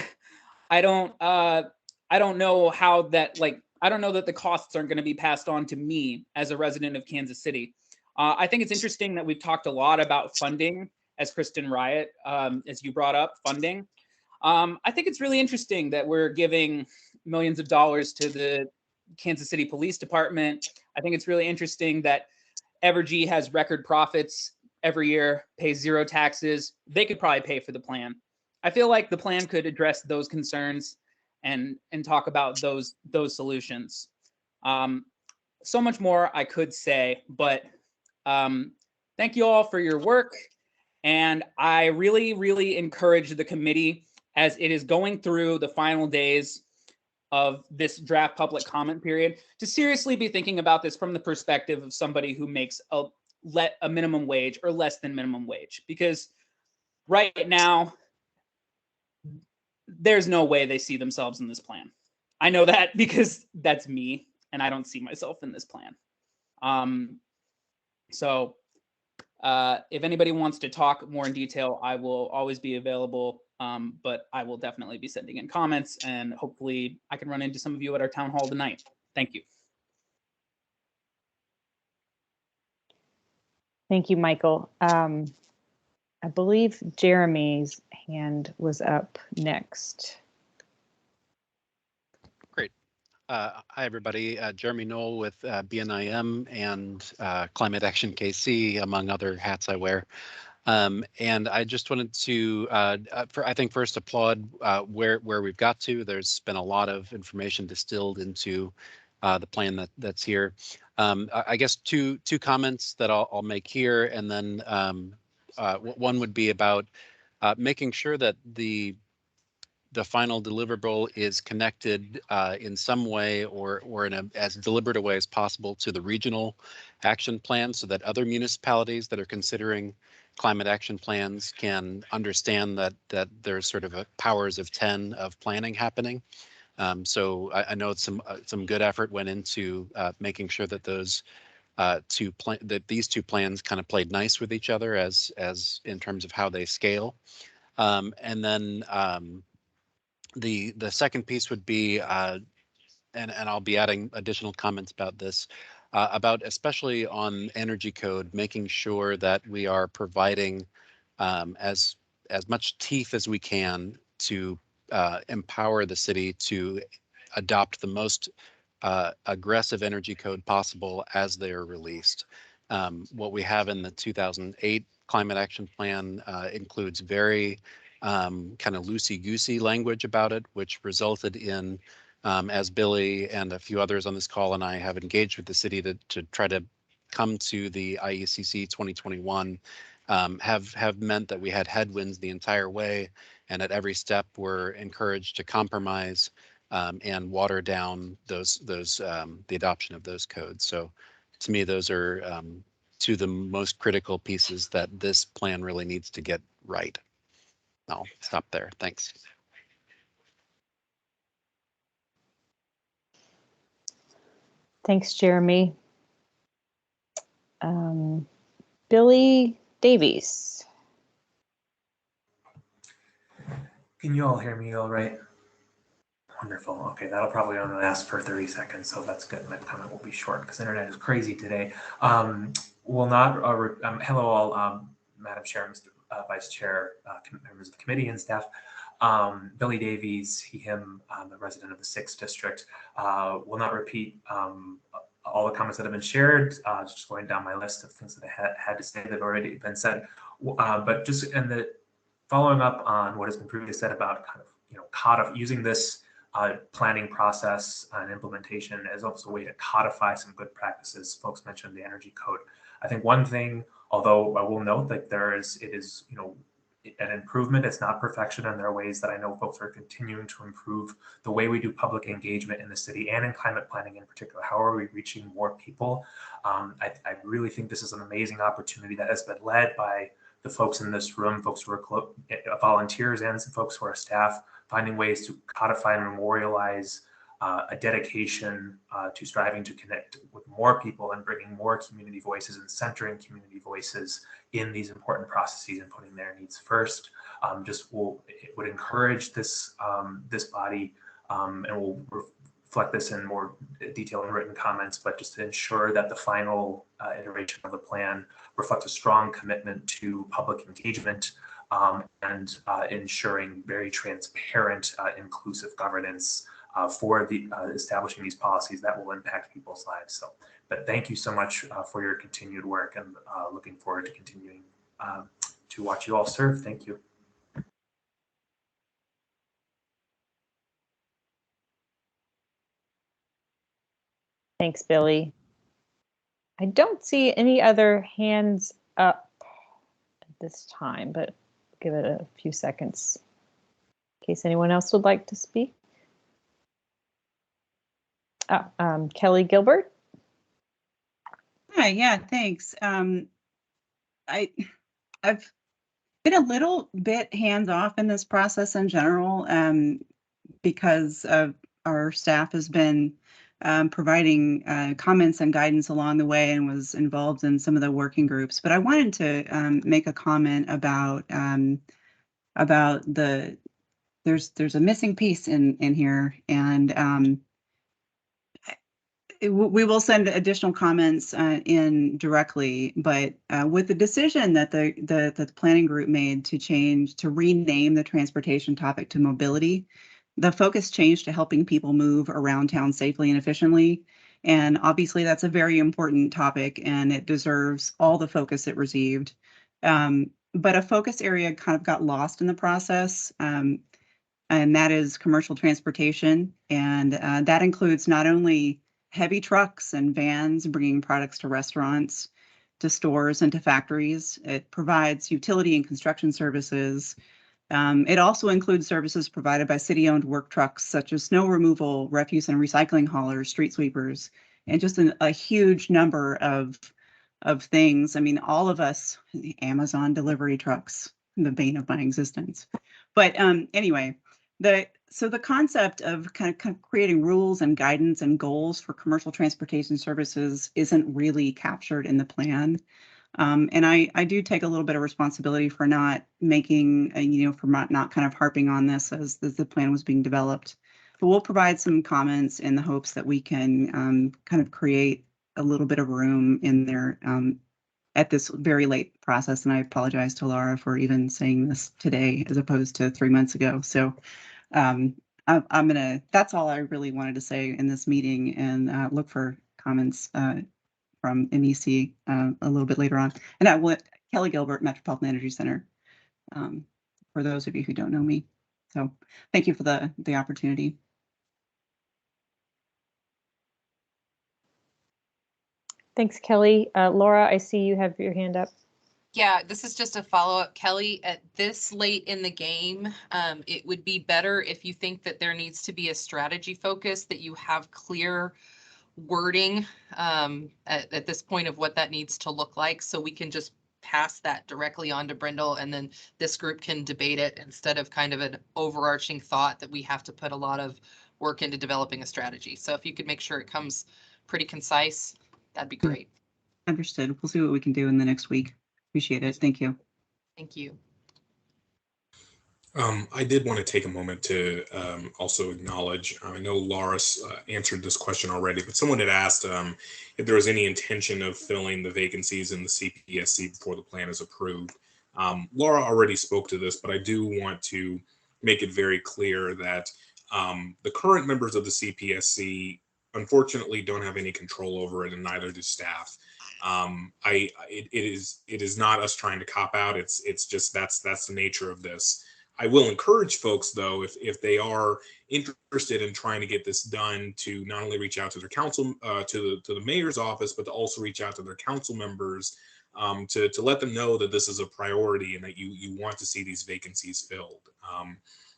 know how that, I don't know that the costs aren't going to be passed on to me as a resident of Kansas City. I think it's interesting that we've talked a lot about funding, as Kristen Riot, as you brought up, funding. I think it's really interesting that we're giving millions of dollars to the Kansas City Police Department. I think it's really interesting that Evergy has record profits every year, pays zero taxes. They could probably pay for the plan. I feel like the plan could address those concerns and talk about those solutions. So much more I could say, but thank you all for your work. And I really, really encourage the committee, as it is going through the final days, of this draft public comment period to seriously be thinking about this from the perspective of somebody who makes a minimum wage or less than minimum wage. Because right now, there's no way they see themselves in this plan. I know that because that's me, and I don't see myself in this plan. So if anybody wants to talk more in detail, I will always be available, but I will definitely be sending in comments, and hopefully I can run into some of you at our town hall tonight. Thank you. Thank you, Michael. I believe Jeremy's hand was up next. Great. Hi, everybody. Jeremy Knoll with BNIM and Climate Action KC, among other hats I wear. And I just wanted to, I think, first applaud where we've got to. There's been a lot of information distilled into the plan that's here. I guess two comments that I'll make here, and then one would be about making sure that the final deliverable is connected in some way or in as deliberate a way as possible to the regional action plan, so that other municipalities that are considering climate action plans can understand that there's sort of a powers of 10 of planning happening. So I know some good effort went into making sure that those these two plans kind of played nice with each other as in terms of how they scale. And then the second piece would be, and I'll be adding additional comments about this, about especially on energy code, making sure that we are providing as much teeth as we can to empower the city to adopt the most aggressive energy code possible as they are released. What we have in the 2008 Climate Action Plan includes very kind of loosey-goosey language about it, which resulted in, as Billy and a few others on this call and I have engaged with the city to try to come to the IECC 2021, have meant that we had headwinds the entire way, and at every step we're encouraged to compromise and water down the adoption of those codes. So to me, those are two of the most critical pieces that this plan really needs to get right. I'll stop there. Thanks. Thanks, Jeremy. Billy Davies. Can you all hear me all right? Wonderful. Okay, that'll probably only last for 30 seconds, so that's good. My comment will be short because internet is crazy today. Will not. Hello, all, Madam Chair, Mr. Vice Chair, members of the committee and staff. Billy Davies, he, him, a resident of the 6th District. Will not repeat all the comments that have been shared. Just going down my list of things that I had to say that have already been said. But just following up on what has been previously said about kind of using this planning process and implementation as also a way to codify some good practices. Folks mentioned the energy code. I think one thing, although I will note that it is an improvement, it's not perfection, and there are ways that I know folks are continuing to improve the way we do public engagement in the city and in climate planning in particular. How are we reaching more people? I really think this is an amazing opportunity that has been led by the folks in this room, folks who are volunteers and some folks who are staff, finding ways to codify and memorialize a dedication to striving to connect with more people and bringing more community voices and centering community voices in these important processes and putting their needs first. It would encourage this body, and we'll reflect this in more detail in written comments, but just to ensure that the final iteration of the plan reflects a strong commitment to public engagement and ensuring very transparent, inclusive governance for establishing these policies that will impact people's lives. But thank you so much for your continued work, and looking forward to continuing to watch you all serve. Thank you. Thanks, Billy. I don't see any other hands up at this time, but give it a few seconds in case anyone else would like to speak. Kelly Gilbert. Hi, yeah, thanks. I've been a little bit hands off in this process in general, because of our staff has been providing comments and guidance along the way and was involved in some of the working groups. But I wanted to make a comment about there's a missing piece in here, and we will send additional comments in directly, but with the decision that the planning group made to rename the transportation topic to mobility, the focus changed to helping people move around town safely and efficiently. And obviously that's a very important topic and it deserves all the focus it received. But a focus area kind of got lost in the process. And that is commercial transportation. And that includes not only heavy trucks and vans bringing products to restaurants, to stores, and to factories. It provides utility and construction services. It also includes services provided by city-owned work trucks, such as snow removal, refuse and recycling haulers, street sweepers, and just a huge number of things. I mean, all of us, Amazon delivery trucks, the bane of my existence. But anyway, so the concept of kind of creating rules and guidance and goals for commercial transportation services isn't really captured in the plan. And I do take a little bit of responsibility for not making, for not kind of harping on this as the plan was being developed. But we'll provide some comments in the hopes that we can kind of create a little bit of room in there at this very late process. And I apologize to Laura for even saying this today as opposed to 3 months ago. So that's all I really wanted to say in this meeting, and look for comments from MEC a little bit later on. And I will, Kelly Gilbert, Metropolitan Energy Center, for those of you who don't know me. So thank you for the opportunity. Thanks, Kelly. Laura, I see you have your hand up. Yeah, this is just a follow-up, Kelly. At this late in the game, it would be better if you think that there needs to be a strategy focus, that you have clear wording at this point of what that needs to look like, so we can just pass that directly on to Brindle, and then this group can debate it instead of kind of an overarching thought that we have to put a lot of work into developing a strategy. So if you could make sure it comes pretty concise, that'd be great. Understood. We'll see what we can do in the next week. Appreciate it. Thank you. Thank you. I did want to take a moment to also acknowledge, I know Laura answered this question already, but someone had asked if there was any intention of filling the vacancies in the CPSC before the plan is approved. Laura already spoke to this, but I do want to make it very clear that the current members of the CPSC unfortunately don't have any control over it, and neither do staff. It is not us trying to cop out. It's just that's the nature of this. I will encourage folks, though, if they are interested in trying to get this done, to not only reach out to their council, to the mayor's office, but to also reach out to their council members to let them know that this is a priority and that you want to see these vacancies filled.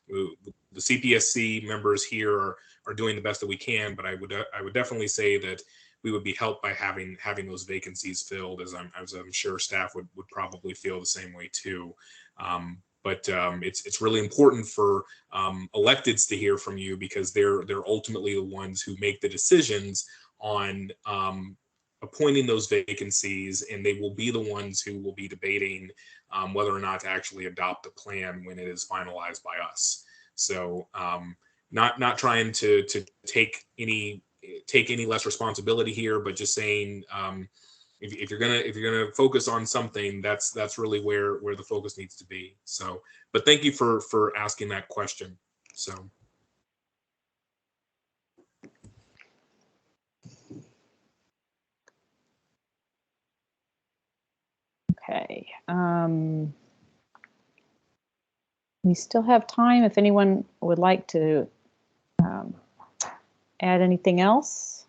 The CPSC members here are doing the best that we can, but I would definitely say that we would be helped by having those vacancies filled, as I'm sure staff would probably feel the same way too. But it's really important for electeds to hear from you, because they're ultimately the ones who make the decisions on appointing those vacancies, and they will be the ones who will be debating whether or not to actually adopt the plan when it is finalized by us. So not trying to take any less responsibility here, but just saying if you're gonna focus on something, that's really where the focus needs to be. So, but thank you for asking that question. So. Okay. We still have time if anyone would like to add anything else.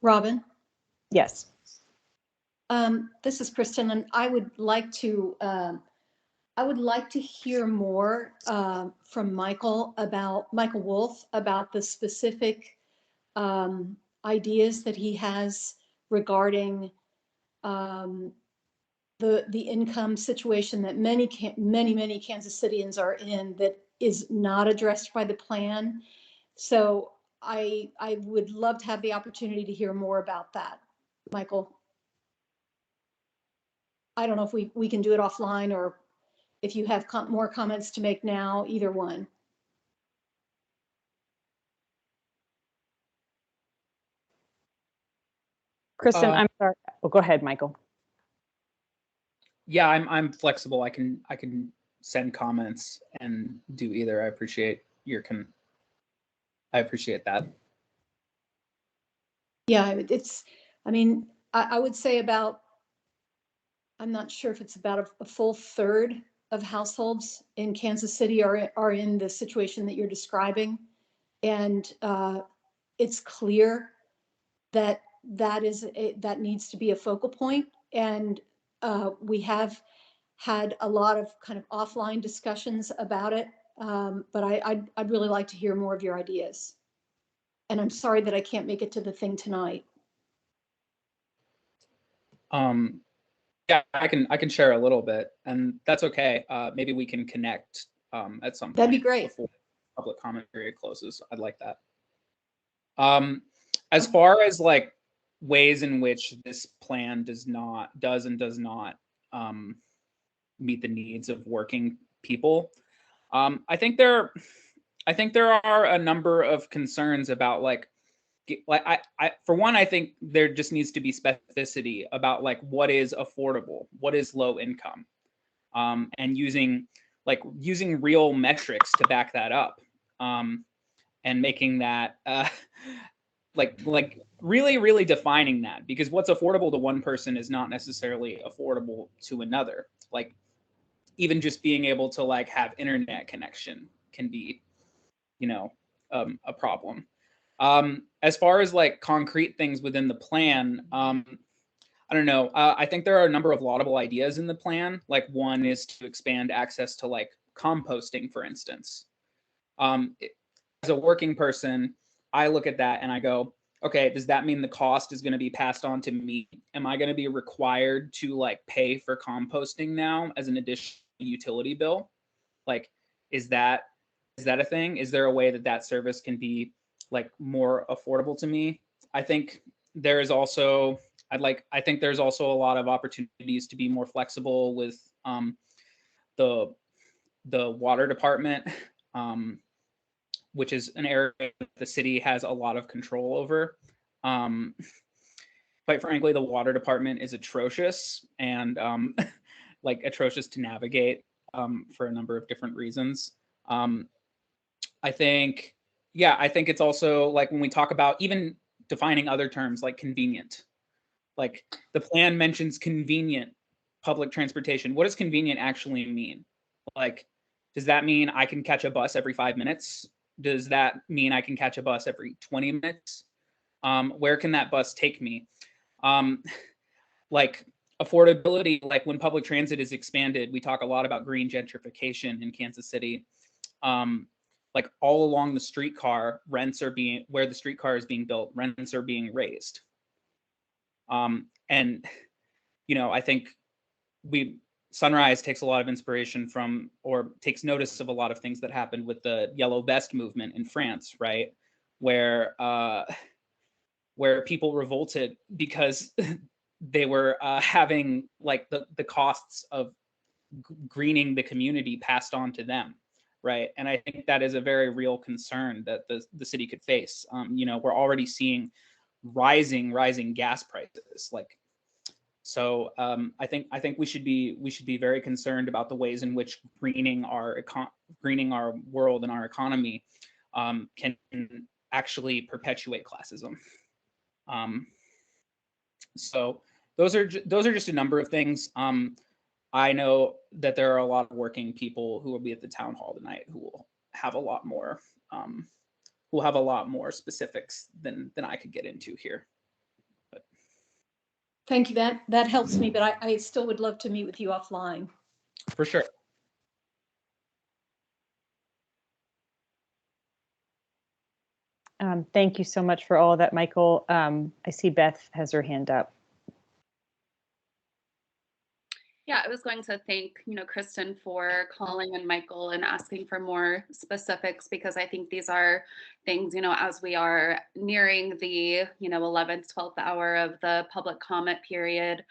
Robin? Yes. This is Kristen, and I would like to hear more from Michael Wolf about the specific ideas that he has regarding the income situation that many Kansas Cityans are in that is not addressed by the plan. So I would love to have the opportunity to hear more about that, Michael. I don't know if we can do it offline or if you have more comments to make now, either one. Kristen, I'm sorry. Oh, go ahead, Michael. Yeah, I'm flexible. I can send comments and do either. I appreciate I appreciate that. Yeah, I mean, I would say I'm not sure if it's about a full third of households in Kansas City are in the situation that you're describing. And it's clear that that needs to be a focal point. And we have had a lot of kind of offline discussions about it. But I'd really like to hear more of your ideas. And I'm sorry that I can't make it to the thing tonight. Yeah, I can share a little bit, and that's okay. Maybe we can connect at some point. That'd be great. Before public comment period closes. I'd like that. As far as like ways in which this plan does not meet the needs of working people, I think there are a number of concerns about like I for one, I think there just needs to be specificity about like what is affordable, what is low income, and using real metrics to back that up, and making that like really defining that, because what's affordable to one person is not necessarily affordable to another. Like even just being able to like have internet connection can be, a problem. As far as like concrete things within the plan, I don't know. I think there are a number of laudable ideas in the plan. Like one is to expand access to like composting, for instance. As a working person, I look at that and I go, okay, does that mean the cost is going to be passed on to me? Am I going to be required to like pay for composting now as an additional utility bill? Like, is that a thing? Is there a way that service can be like more affordable to me? I think there is also I think there's also a lot of opportunities to be more flexible with the water department, which is an area the city has a lot of control over. Quite frankly, the water department is atrocious and like atrocious to navigate for a number of different reasons. I think it's also like when we talk about even defining other terms like convenient, like the plan mentions convenient public transportation. What does convenient actually mean? Like, does that mean I can catch a bus every 5 minutes? Does that mean I can catch a bus every 20 minutes? Where can that bus take me? Like affordability, like when public transit is expanded, we talk a lot about green gentrification in Kansas City. Like all along the streetcar, where the streetcar is being built, rents are being raised. And, I think Sunrise takes a lot of inspiration from, or takes notice of a lot of things that happened with the Yellow Vest movement in France, right? Where people revolted because they were having like the costs of greening the community passed on to them, right? And I think that is a very real concern that the city could face. We're already seeing rising gas prices, like. So I think we should be very concerned about the ways in which greening our world and our economy can actually perpetuate classism. So those are just a number of things. I know that there are a lot of working people who will be at the town hall tonight who will have a lot more specifics than I could get into here. Thank you. That helps me, but I still would love to meet with you offline. For sure. Thank you so much for all of that, Michael. I see Beth has her hand up. Yeah, I was going to thank, Kristen for calling and Michael and asking for more specifics, because I think these are things, as we are nearing the, 11th, 12th hour of the public comment period,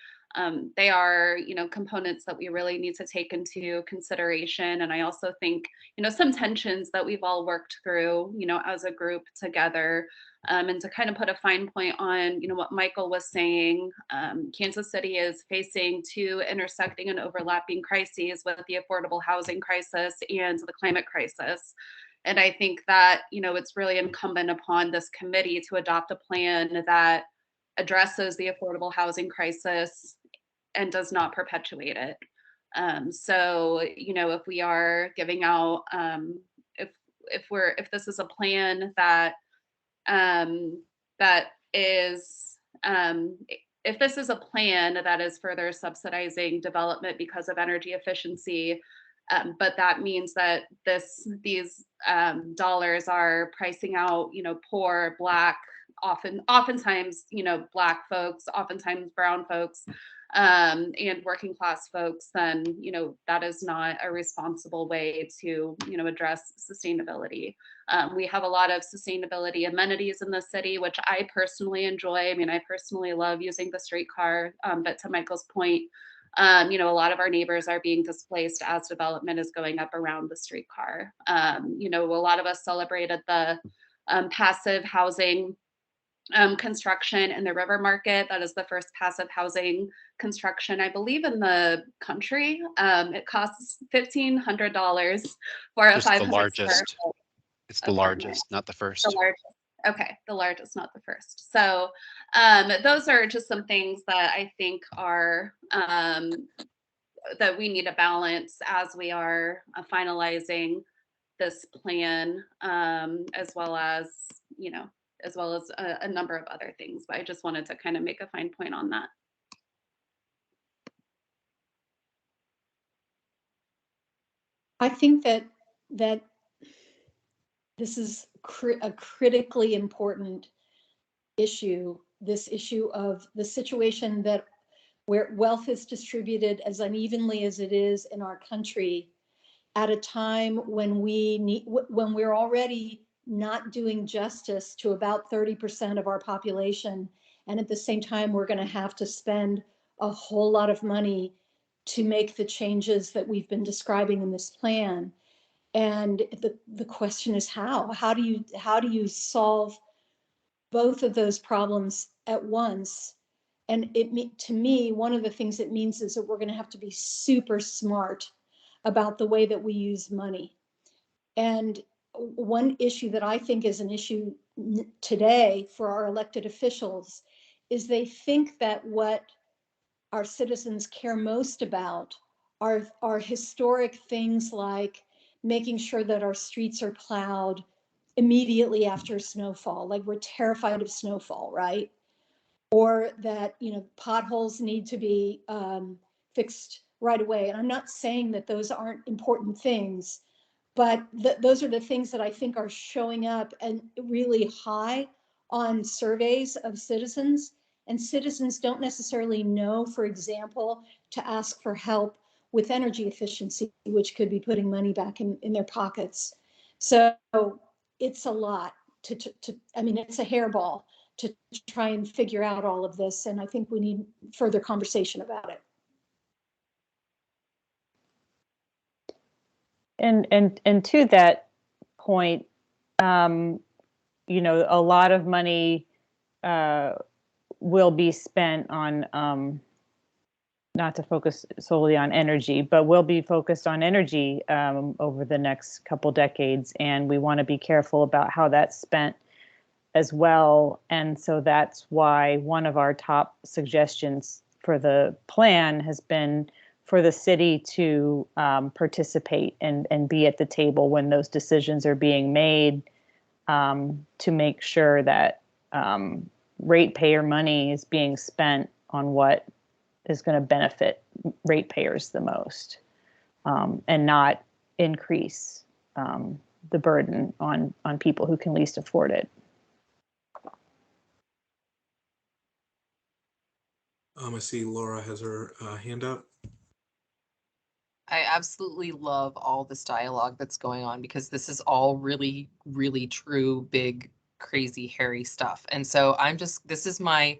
they are, components that we really need to take into consideration. And I also think, some tensions that we've all worked through, as a group together. And to kind of put a fine point on, what Michael was saying, Kansas City is facing two intersecting and overlapping crises with the affordable housing crisis and the climate crisis. And I think that, it's really incumbent upon this committee to adopt a plan that addresses the affordable housing crisis and does not perpetuate it. So, if we are giving out, if this is a plan that that is, if this is a plan that is further subsidizing development because of energy efficiency, but that means that these dollars are pricing out, poor Black, oftentimes, Black folks, oftentimes brown folks, and working class folks, then, that is not a responsible way to, address sustainability. We have a lot of sustainability amenities in the city, which I personally enjoy. I mean, I personally love using the streetcar, but to Michael's point, a lot of our neighbors are being displaced as development is going up around the streetcar. A lot of us celebrated the passive housing construction in the River Market. That is the first passive housing construction, I believe, in the country. It costs $1,500 for a Just the 500 square largest. foot It's the apartment. largest, not the first. The largest. Okay, the largest, not the first. So those are just some things that I think are that we need to balance as we are finalizing this plan, as well as a number of other things. But I just wanted to kind of make a fine point on that. I think that this is a critically important issue, this issue of the situation that where wealth is distributed as unevenly as it is in our country at a time when when we're already not doing justice to about 30% of our population. And at the same time, we're going to have to spend a whole lot of money to make the changes that we've been describing in this plan. And the question is how do you solve both of those problems at once? And to me, one of the things it means is that we're going to have to be super smart about the way that we use money. And one issue that I think is an issue today for our elected officials is they think that what our citizens care most about are historic things like making sure that our streets are plowed immediately after snowfall, like we're terrified of snowfall, right? Or that, potholes need to be fixed right away. And I'm not saying that those aren't important things, but those are the things that I think are showing up and really high on surveys of citizens. And citizens don't necessarily know, for example, to ask for help with energy efficiency, which could be putting money back in their pockets. So it's a lot it's a hairball to try and figure out all of this. And I think we need further conversation about it. And to that point, a lot of money will be spent on, not to focus solely on energy, but will be focused on energy over the next couple decades. And we want to be careful about how that's spent as well. And so that's why one of our top suggestions for the plan has been for the city to participate and be at the table when those decisions are being made, to make sure that ratepayer money is being spent on what is going to benefit ratepayers the most, and not increase the burden on people who can least afford it. I see Laura has her hand up. I absolutely love all this dialogue that's going on because this is all really, really true, big, crazy, hairy stuff. And so this is my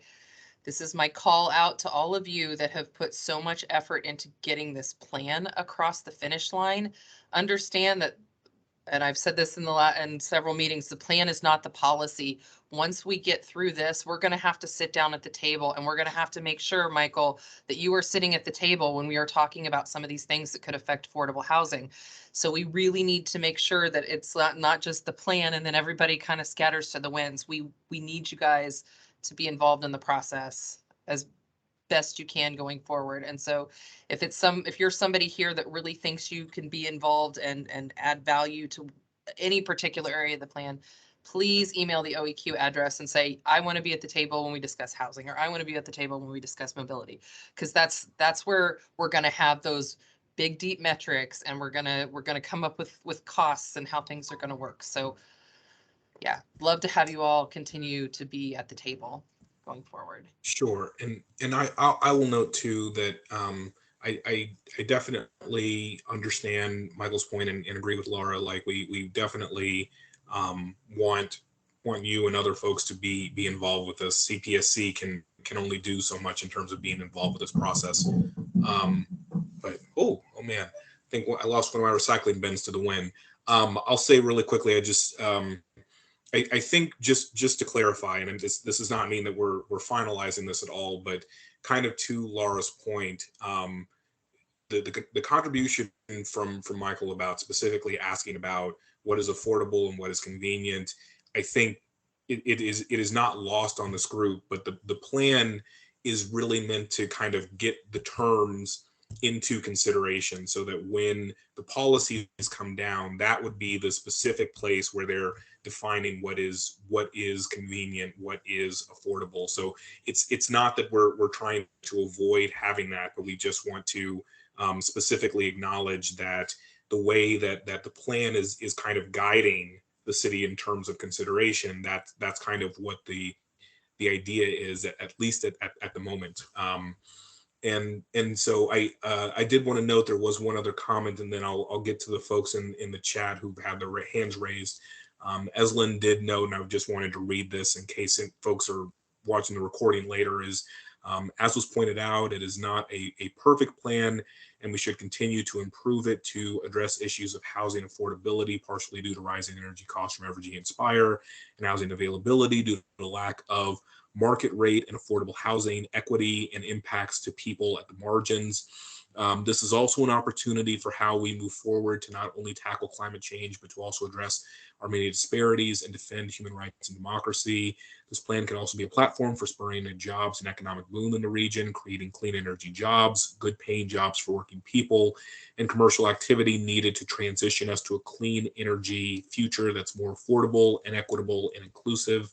call out to all of you that have put so much effort into getting this plan across the finish line. Understand that, and I've said this in several meetings, the plan is not the policy. Once we get through this, we're going to have to sit down at the table, and we're going to have to make sure, Michael, that you are sitting at the table when we are talking about some of these things that could affect affordable housing. So we really need to make sure that it's not just the plan and then everybody kind of scatters to the winds. We need you guys to be involved in the process as best you can going forward. And so if you're somebody here that really thinks you can be involved and add value to any particular area of the plan, please email the OEQ address and say, I want to be at the table when we discuss housing, or I want to be at the table when we discuss mobility. Because that's where we're going to have those big, deep metrics, and we're gonna come up with costs and how things are going to work. So yeah, love to have you all continue to be at the table going forward. Sure, and I will note too that I definitely understand Michael's point and agree with Laura. Like we definitely want you and other folks to be involved with this. Cpsc can only do so much in terms of being involved with this process. But oh man, I think I lost one of my recycling bins to the wind. I'll say really quickly. I think just to clarify, and this does not mean that we're finalizing this at all, but kind of to Laura's point, the contribution from Michael about specifically asking about what is affordable and what is convenient, I think it is not lost on this group, but the plan is really meant to kind of get the terms into consideration so that when the policies come down, that would be the specific place where they're defining what is convenient, what is affordable. So it's not that we're trying to avoid having that, but we just want to specifically acknowledge that the way that the plan is kind of guiding the city in terms of consideration, that's kind of what the idea is, at least at the moment. And so I did want to note there was one other comment, and then I'll get to the folks in the chat who've had their hands raised. Eslyn did note, and I just wanted to read this in case folks are watching the recording later, is as was pointed out, it is not a perfect plan, and we should continue to improve it to address issues of housing affordability, partially due to rising energy costs from Evergy Inspire, and housing availability due to the lack of market rate and affordable housing, equity, and impacts to people at the margins. This is also an opportunity for how we move forward to not only tackle climate change, but to also address our many disparities and defend human rights and democracy. This plan can also be a platform for spurring jobs and economic boom in the region, creating clean energy jobs, good paying jobs for working people, and commercial activity needed to transition us to a clean energy future that's more affordable and equitable and inclusive.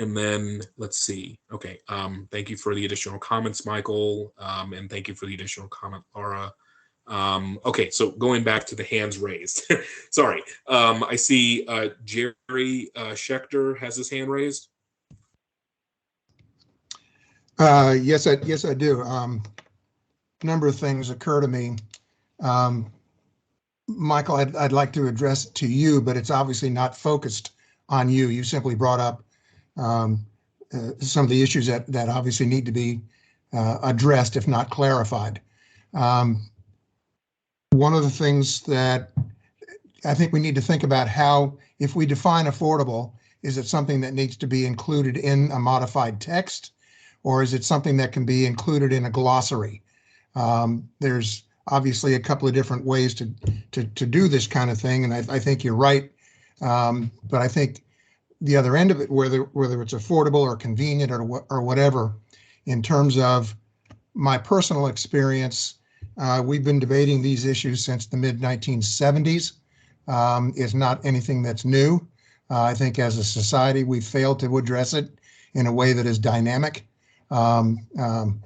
And then let's see. Okay. Thank you for the additional comments, Michael. And thank you for the additional comment, Laura. Okay. So going back to the hands raised. Sorry. I see Jerry Schechter has his hand raised. Yes, I do. A number of things occur to me. Michael, I'd like to address it to you, but it's obviously not focused on you. You simply brought up some of the issues that obviously need to be addressed, if not clarified. One of the things that I think we need to think about how, if we define affordable, is it something that needs to be included in a modified text, or is it something that can be included in a glossary? There's obviously a couple of different ways to do this kind of thing, and I think you're right. But I think the other end of it, whether it's affordable or convenient or whatever, in terms of my personal experience, we've been debating these issues since the mid-1970s. It's not anything that's new. I think as a society, we've failed to address it in a way that is dynamic. Um, um,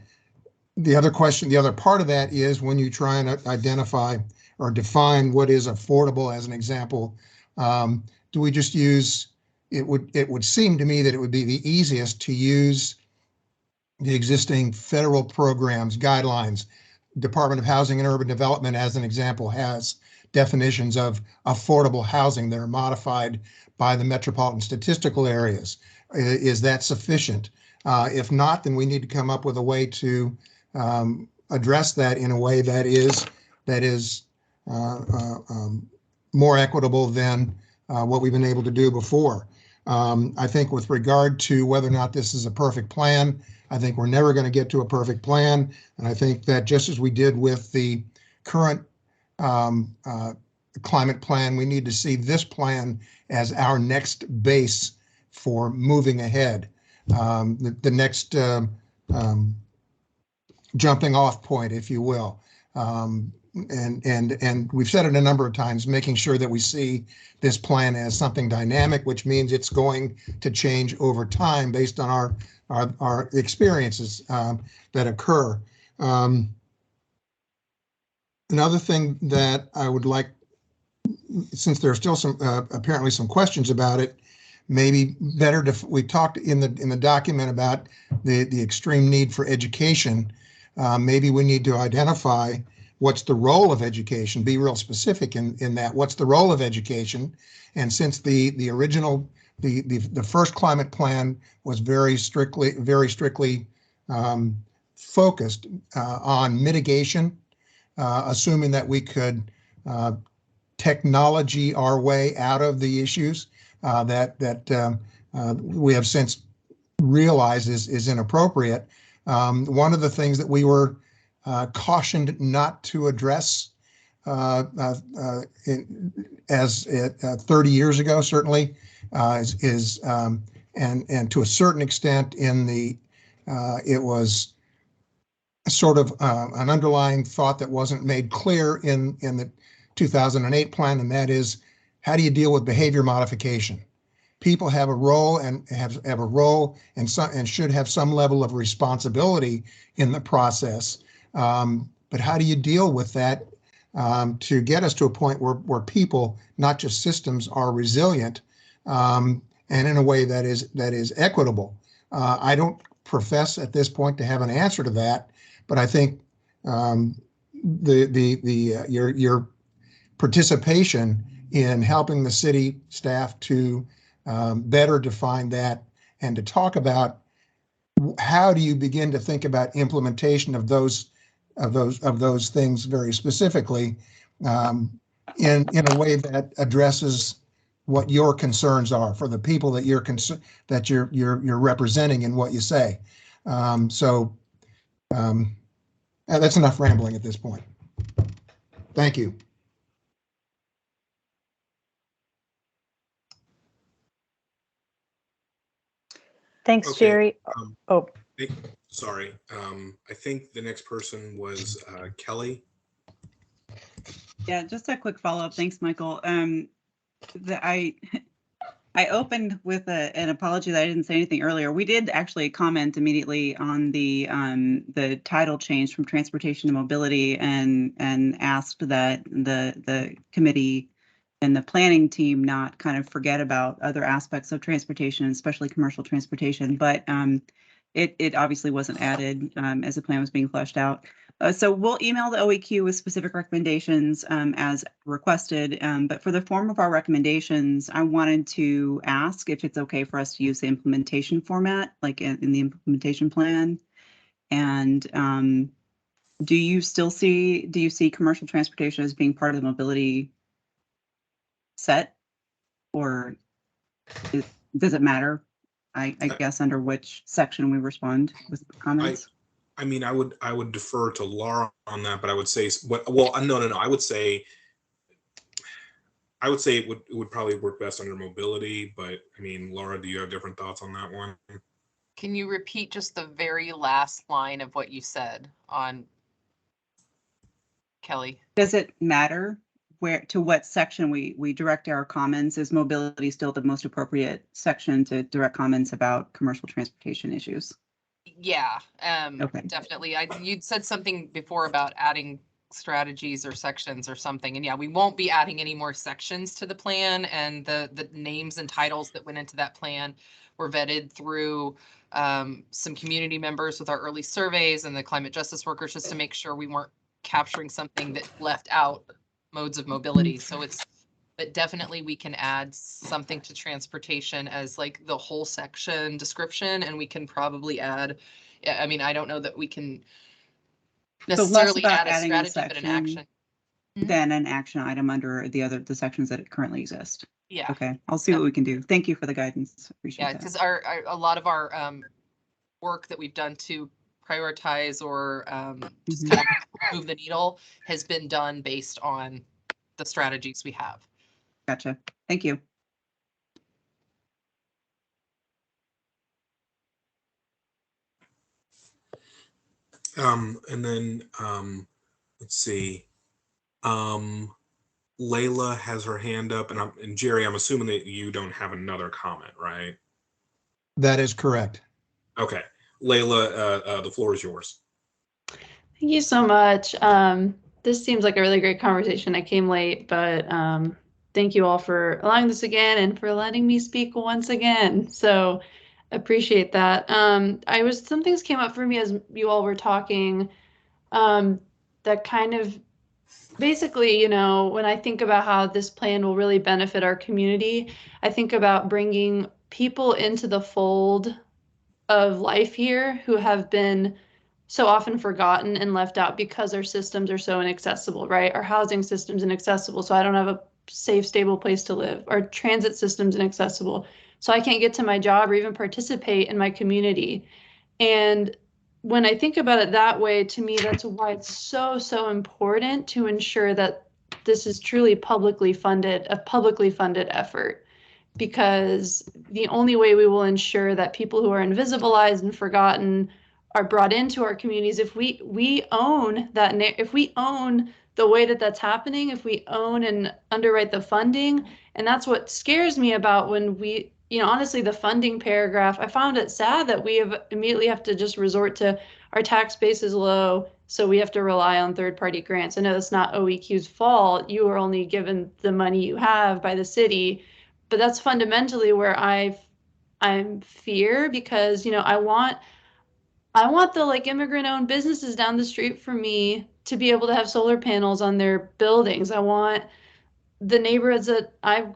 the other question, the other part of that is when you try and identify or define what is affordable as an example, do we just use, it would seem to me that it would be the easiest to use the existing federal programs, guidelines. Department of Housing and Urban Development, as an example, has definitions of affordable housing that are modified by the metropolitan statistical areas. Is that sufficient? If not, then we need to come up with a way to address that in a way that is more equitable than what we've been able to do before. I think with regard to whether or not this is a perfect plan, I think we're never going to get to a perfect plan. And I think that just as we did with the current climate plan, we need to see this plan as our next base for moving ahead. The next jumping off point, if you will. And we've said it a number of times, making sure that we see this plan as something dynamic, which means it's going to change over time based on our experiences that occur. Another thing that I would like, since there are still some apparently some questions about it, maybe better to, we talked in the document about the extreme need for education. Maybe we need to identify what's the role of education, be real specific in that, what's the role of education? And since the original, the first climate plan was very strictly focused on mitigation, assuming that we could technology our way out of the issues that we have since realized is inappropriate. One of the things that we were cautioned not to address as 30 years ago, certainly, is and to a certain extent in the it was sort of an underlying thought that wasn't made clear in the 2008 plan, and that is, how do you deal with behavior modification? People have a role and have a role and should have some level of responsibility in the process. But how do you deal with that to get us to a point where people, not just systems, are resilient and in a way that is equitable? I don't profess at this point to have an answer to that, but I think your participation in helping the city staff to better define that and to talk about how do you begin to think about implementation of those things very specifically in a way that addresses what your concerns are for the people that you're representing in what you say. That's enough rambling at this point. Thank you. Thanks, Okay, Jerry. Sorry. I think the next person was Kelly. Yeah, just a quick follow-up. Thanks, Michael. I opened with an apology that I didn't say anything earlier. We did actually comment immediately on the title change from transportation to mobility and asked that the committee and the planning team not kind of forget about other aspects of transportation, especially commercial transportation. But it obviously wasn't added as the plan was being fleshed out. So we'll email the OEQ with specific recommendations as requested. But for the form of our recommendations, I wanted to ask if it's okay for us to use the implementation format, like in the implementation plan. And do you see commercial transportation as being part of the mobility set, or does it matter? I guess under which section we respond with comments. I mean, I would defer to Laura on that, but I would say no. I would say it would probably work best under mobility, but I mean, Laura, do you have different thoughts on that one? Can you repeat just the very last line of what you said on Kelly? Does it matter to what section we direct our comments? Is mobility still the most appropriate section to direct comments about commercial transportation issues? Yeah, Okay. definitely. You'd said something before about adding strategies or sections or something. And yeah, we won't be adding any more sections to the plan, and the names and titles that went into that plan were vetted through some community members with our early surveys and the climate justice workers, just to make sure we weren't capturing something that left out modes of mobility. So but definitely we can add something to transportation as like the whole section description, and we can probably add, I mean, I don't know that we can So less necessarily about add a adding a strategy, but an section action. than an action item under the sections that currently exist. Yeah. Okay, I'll see what we can do. Thank you for the guidance. Appreciate Yeah, that. because a lot of our work that we've done to prioritize or just kind of move the needle has been done based on the strategies we have. Gotcha. Thank you. And then let's see. Layla has her hand up, and Jerry, I'm assuming that you don't have another comment, right? That is correct. Okay, Layla, the floor is yours. Thank you so much. This seems like a really great conversation. I came late, but thank you all for allowing this again and for letting me speak once again. So appreciate that. Some things came up for me as you all were talking, that kind of basically, when I think about how this plan will really benefit our community, I think about bringing people into the fold of life here who have been so often forgotten and left out because our systems are so inaccessible, right? Our housing system's inaccessible, so I don't have a safe, stable place to live. Our transit system's inaccessible, so I can't get to my job or even participate in my community. And when I think about it that way, to me, that's why it's so, so important to ensure that this is truly a publicly funded effort, because the only way we will ensure that people who are invisibilized and forgotten are brought into our communities if we own that, if we own the way that that's happening, if we own and underwrite the funding. And that's what scares me about when we, honestly, the funding paragraph, I found it sad that we immediately have to just resort to our tax base is low, so we have to rely on third-party grants. I know that's not OEQ's fault. You are only given the money you have by the city, but that's fundamentally where I'm fear, because I want the immigrant-owned businesses down the street from me to be able to have solar panels on their buildings. I want the neighborhoods that I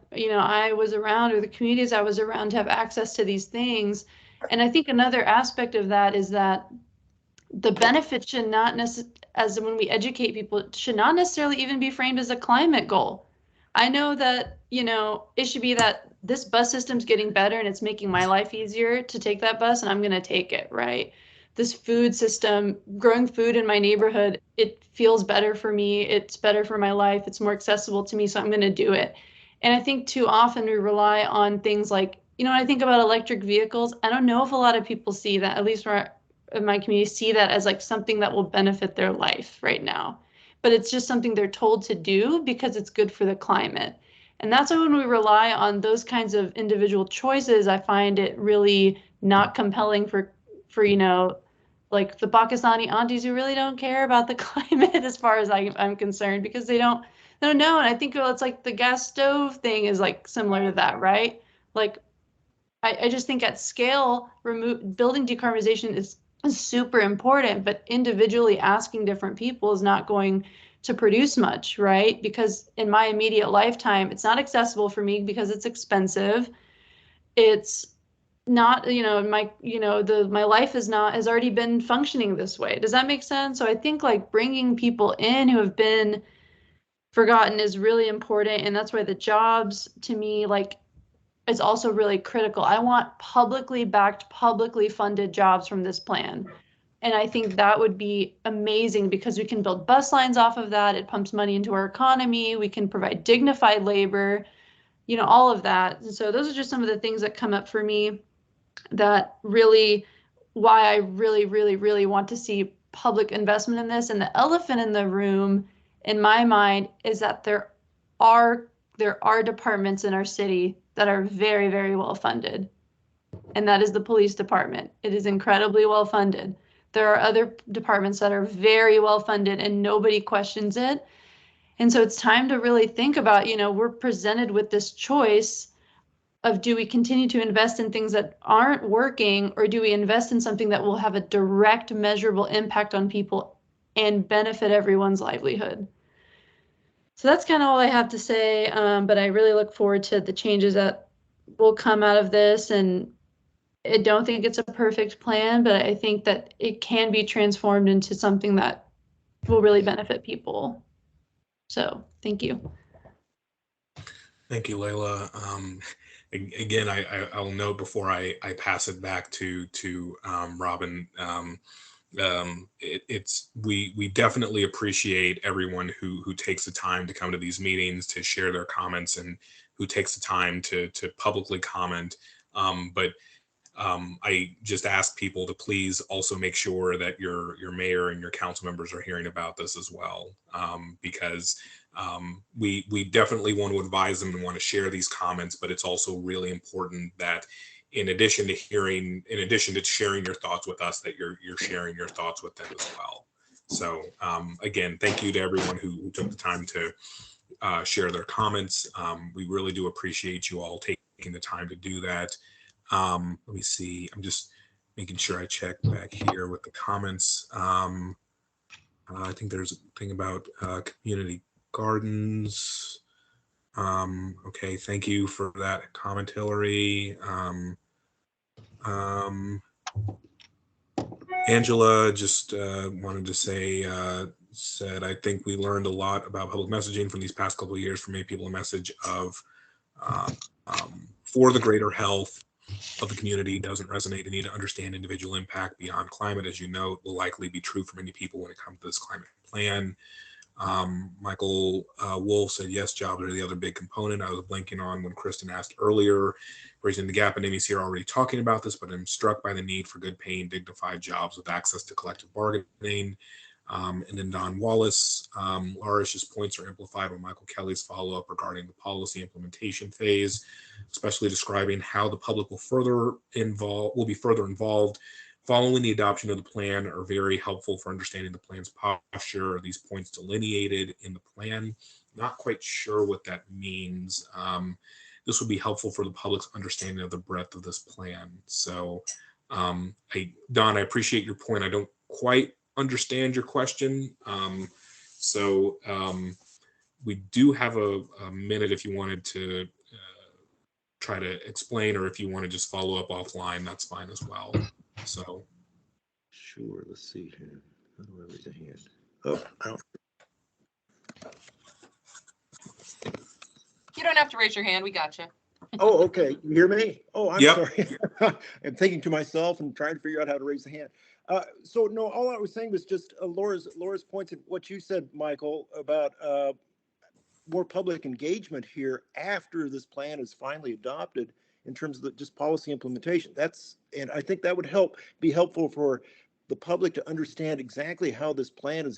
was around, or the communities I was around, to have access to these things. And I think another aspect of that is that the benefit should not necessarily, as when we educate people, it should not necessarily even be framed as a climate goal. I know that, it should be that this bus system's getting better and it's making my life easier to take that bus, and I'm going to take it, right? This food system, growing food in my neighborhood, it feels better for me. It's better for my life. It's more accessible to me, so I'm going to do it. And I think too often we rely on things like, when I think about electric vehicles, I don't know if a lot of people see that, at least where in my community, see that as something that will benefit their life right now. But it's just something they're told to do because it's good for the climate. And that's why when we rely on those kinds of individual choices, I find it really not compelling for the Pakistani aunties who really don't care about the climate as far as I'm concerned, because they don't know. And I think it's like the gas stove thing is similar to that, right? I just think at scale, building decarbonization is super important, but individually asking different people is not going to produce much, right? Because in my immediate lifetime, it's not accessible for me because it's expensive. It's not, my life has already been functioning this way. Does that make sense? So I think bringing people in who have been forgotten is really important. And that's why the jobs, to me, is also really critical. I want publicly backed, publicly funded jobs from this plan. And I think that would be amazing because we can build bus lines off of that. It pumps money into our economy. We can provide dignified labor, all of that. And so those are just some of the things that come up for me, that really why I really, really, really want to see public investment in this. And the elephant in the room, in my mind, is that there are departments in our city that are very, very well funded. and that is the police department. It is incredibly well funded. There are other departments that are very well funded and nobody questions it. And so it's time to really think about, we're presented with this choice of, do we continue to invest in things that aren't working, or do we invest in something that will have a direct measurable impact on people and benefit everyone's livelihood? So that's kind of all I have to say, but I really look forward to the changes that will come out of this. And I don't think it's a perfect plan, but I think that it can be transformed into something that will really benefit people. So thank you. Thank you, Layla. Again, I'll note before I pass it back to Robin. We definitely appreciate everyone who takes the time to come to these meetings to share their comments and who takes the time to publicly comment. But I just ask people to please also make sure that your mayor and your council members are hearing about this as well, because we definitely want to advise them and want to share these comments, but it's also really important that in addition to sharing your thoughts with us, that you're sharing your thoughts with them as well. So again, thank you to everyone who took the time to share their comments. We really do appreciate you all taking the time to do that. Let me see. I'm just making sure I check back here with the comments. I think there's a thing about community gardens. Okay, thank you for that comment, Hillary. Angela just wanted to say, said, I think we learned a lot about public messaging from these past couple of years. For many people, a message of for the greater health of the community doesn't resonate. They need to understand individual impact beyond climate, as you know, will likely be true for many people when it comes to this climate plan. Michael Wolf said, yes, jobs are the other big component. I was blanking on when Kristen asked earlier, Bridging the Gap and Amy's here already talking about this, but I'm struck by the need for good paying, dignified jobs with access to collective bargaining. And then Don Wallace, Laurish's points are amplified by Michael Kelly's follow-up regarding the policy implementation phase, especially describing how the public will be further involved following the adoption of the plan are very helpful for understanding the plan's posture. Are these points delineated in the plan? Not quite sure what that means. This would be helpful for the public's understanding of the breadth of this plan. So, Don, I appreciate your point. I don't quite understand your question. We do have a minute if you wanted to try to explain, or if you want to just follow up offline, that's fine as well. So sure, let's see here. How do I raise a hand? Oh, I don't. You don't have to raise your hand. We got you. Oh, okay. You hear me? Oh, I'm Yep. sorry. I'm thinking to myself and trying to figure out how to raise the hand. So no, all I was saying was just Laura's points and what you said, Michael, about more public engagement here after this plan is finally adopted in terms of just policy implementation. And I think that would be helpful for the public to understand exactly how this plan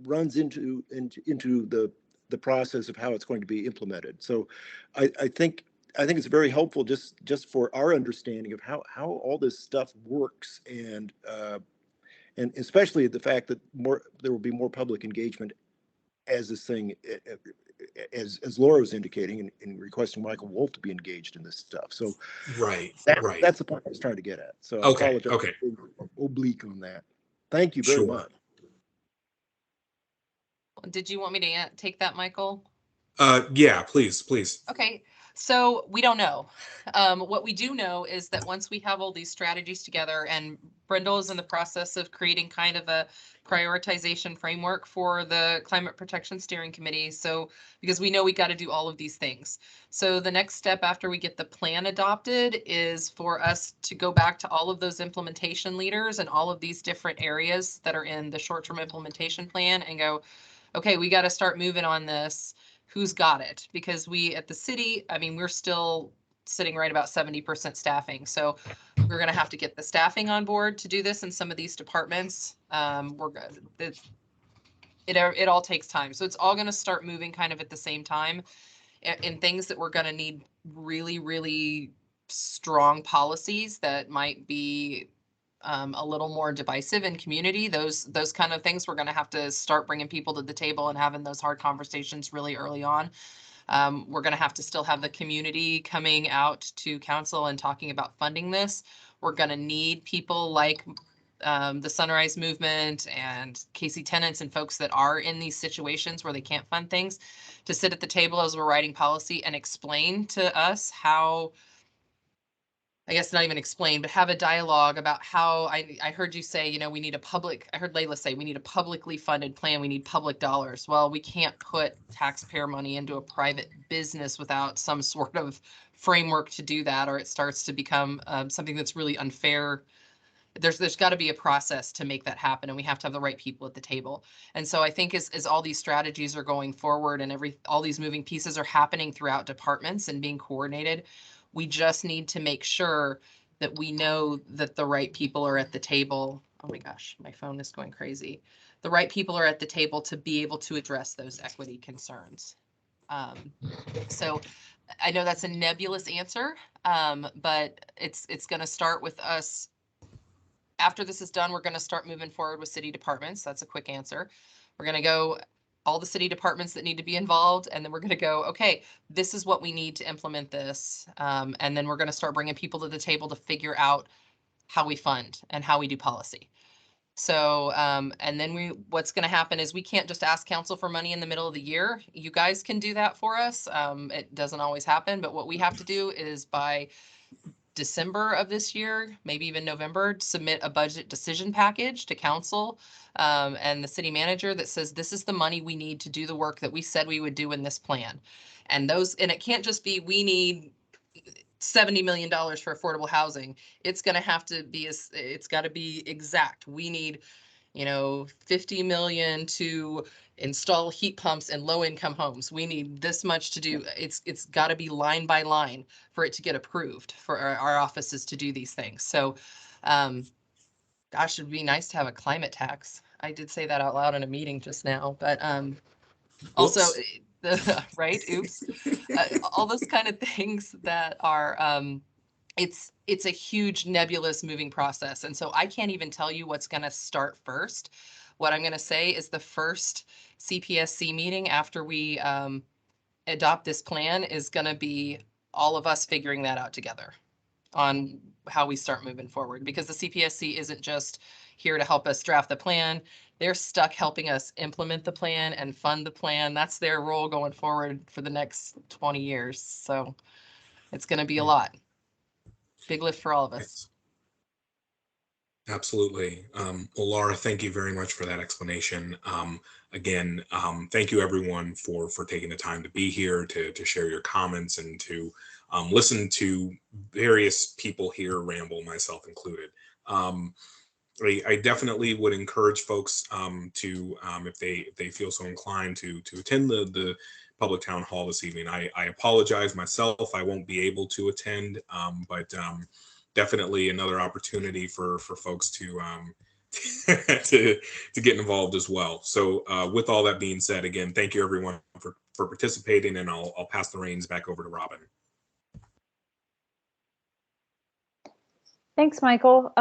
runs into the process of how it's going to be implemented. So I think it's very helpful just for our understanding of how all this stuff works, and especially the fact that there will be more public engagement as this thing, as Laura was indicating in requesting Michael Wolf to be engaged in this stuff. So right. That's the point I was trying to get at. So I apologize for being oblique on that. Thank you very much. Did you want me to take that, Michael? Yeah, please. Okay, so we don't know. What we do know is that once we have all these strategies together, and Brindle is in the process of creating kind of a prioritization framework for the Climate Protection Steering Committee. So, because we know we got to do all of these things. So the next step after we get the plan adopted is for us to go back to all of those implementation leaders and all of these different areas that are in the short-term implementation plan and go, okay, we got to start moving on this. Who's got it? Because we at the city, I mean, we're still sitting right about 70% staffing. So we're going to have to get the staffing on board to do this in some of these departments. We're good. It all takes time. So it's all going to start moving kind of at the same time in things that we're going to need really, really strong policies that might be a little more divisive in community, those kind of things, we're going to have to start bringing people to the table and having those hard conversations really early on. We're going to have to still have the community coming out to council and talking about funding this. We're going to need people like the Sunrise Movement and Casey tenants and folks that are in these situations where they can't fund things to sit at the table as we're writing policy and explain to us how, I guess not even explain, but have a dialogue about how I heard you say, you know, we need a public, I heard Layla say, we need a publicly funded plan. We need public dollars. Well, we can't put taxpayer money into a private business without some sort of framework to do that, or it starts to become something that's really unfair. There's got to be a process to make that happen, and we have to have the right people at the table. And so I think as all these strategies are going forward and all these moving pieces are happening throughout departments and being coordinated, we just need to make sure that we know that the right people are at the table. Oh my gosh, my phone is going crazy. The right people are at the table to be able to address those equity concerns. So I know that's a nebulous answer, but it's going to start with us. After this is done, we're going to start moving forward with city departments. That's a quick answer. We're going to go all the city departments that need to be involved. And then we're going to go, okay, this is what we need to implement this. And then we're going to start bringing people to the table to figure out how we fund and how we do policy. So, and then what's going to happen is we can't just ask council for money in the middle of the year. You guys can do that for us. It doesn't always happen, but what we have to do is by December of this year, maybe even November, submit a budget decision package to council and the city manager that says this is the money we need to do the work that we said we would do in this plan. And it can't just be we need $70 million for affordable housing. It's going to have to be, it's got to be exact. We need, 50 million to install heat pumps in low income homes. We need this much to do. It's got to be line by line for it to get approved for our offices to do these things. So, gosh, it'd be nice to have a climate tax. I did say that out loud in a meeting just now, but also right. Oops. All those kind of things that are, it's a huge nebulous moving process. And so I can't even tell you what's going to start first. What I'm going to say is the first CPSC meeting after we adopt this plan is going to be all of us figuring that out together on how we start moving forward, because the CPSC isn't just here to help us draft the plan. They're stuck helping us implement the plan and fund the plan. That's their role going forward for the next 20 years. So it's going to be a lot. Big lift for all of us. Absolutely. Well, Laura, thank you very much for that explanation. Again, thank you everyone for taking the time to be here, to share your comments and to listen to various people here ramble, myself included. I definitely would encourage folks to, if they feel so inclined, to attend the public town hall this evening. I apologize myself, I won't be able to attend, but definitely another opportunity for folks to to get involved as well. So with all that being said, again, thank you everyone for participating, and I'll pass the reins back over to Robin. Thanks, Michael.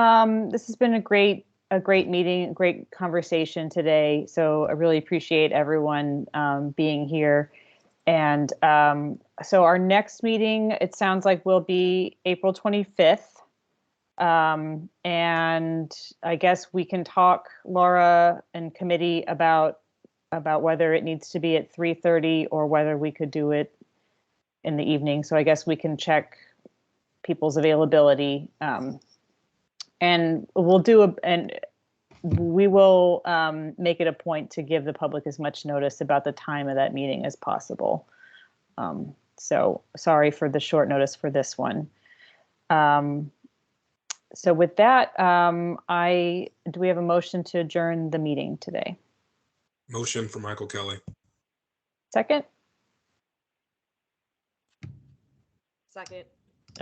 This has been a great meeting, a great conversation today. So I really appreciate everyone being here. And so our next meeting, it sounds like, will be April 25th. And I guess we can talk, Laura and committee, about whether it needs to be at 3:30 or whether we could do it in the evening. So I guess we can check people's availability. And we will make it a point to give the public as much notice about the time of that meeting as possible. So sorry for the short notice for this one. So with that, do we have a motion to adjourn the meeting today? Motion for Michael Kelly. Second? Second.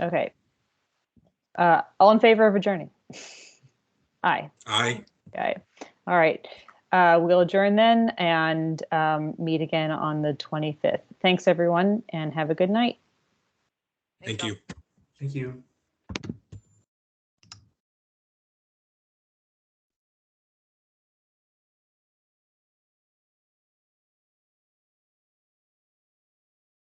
Okay. All in favor of adjourning? Aye. Aye. Aye. All right. We'll adjourn then and meet again on the 25th. Thanks, everyone, and have a good night. Thank you. Thank you.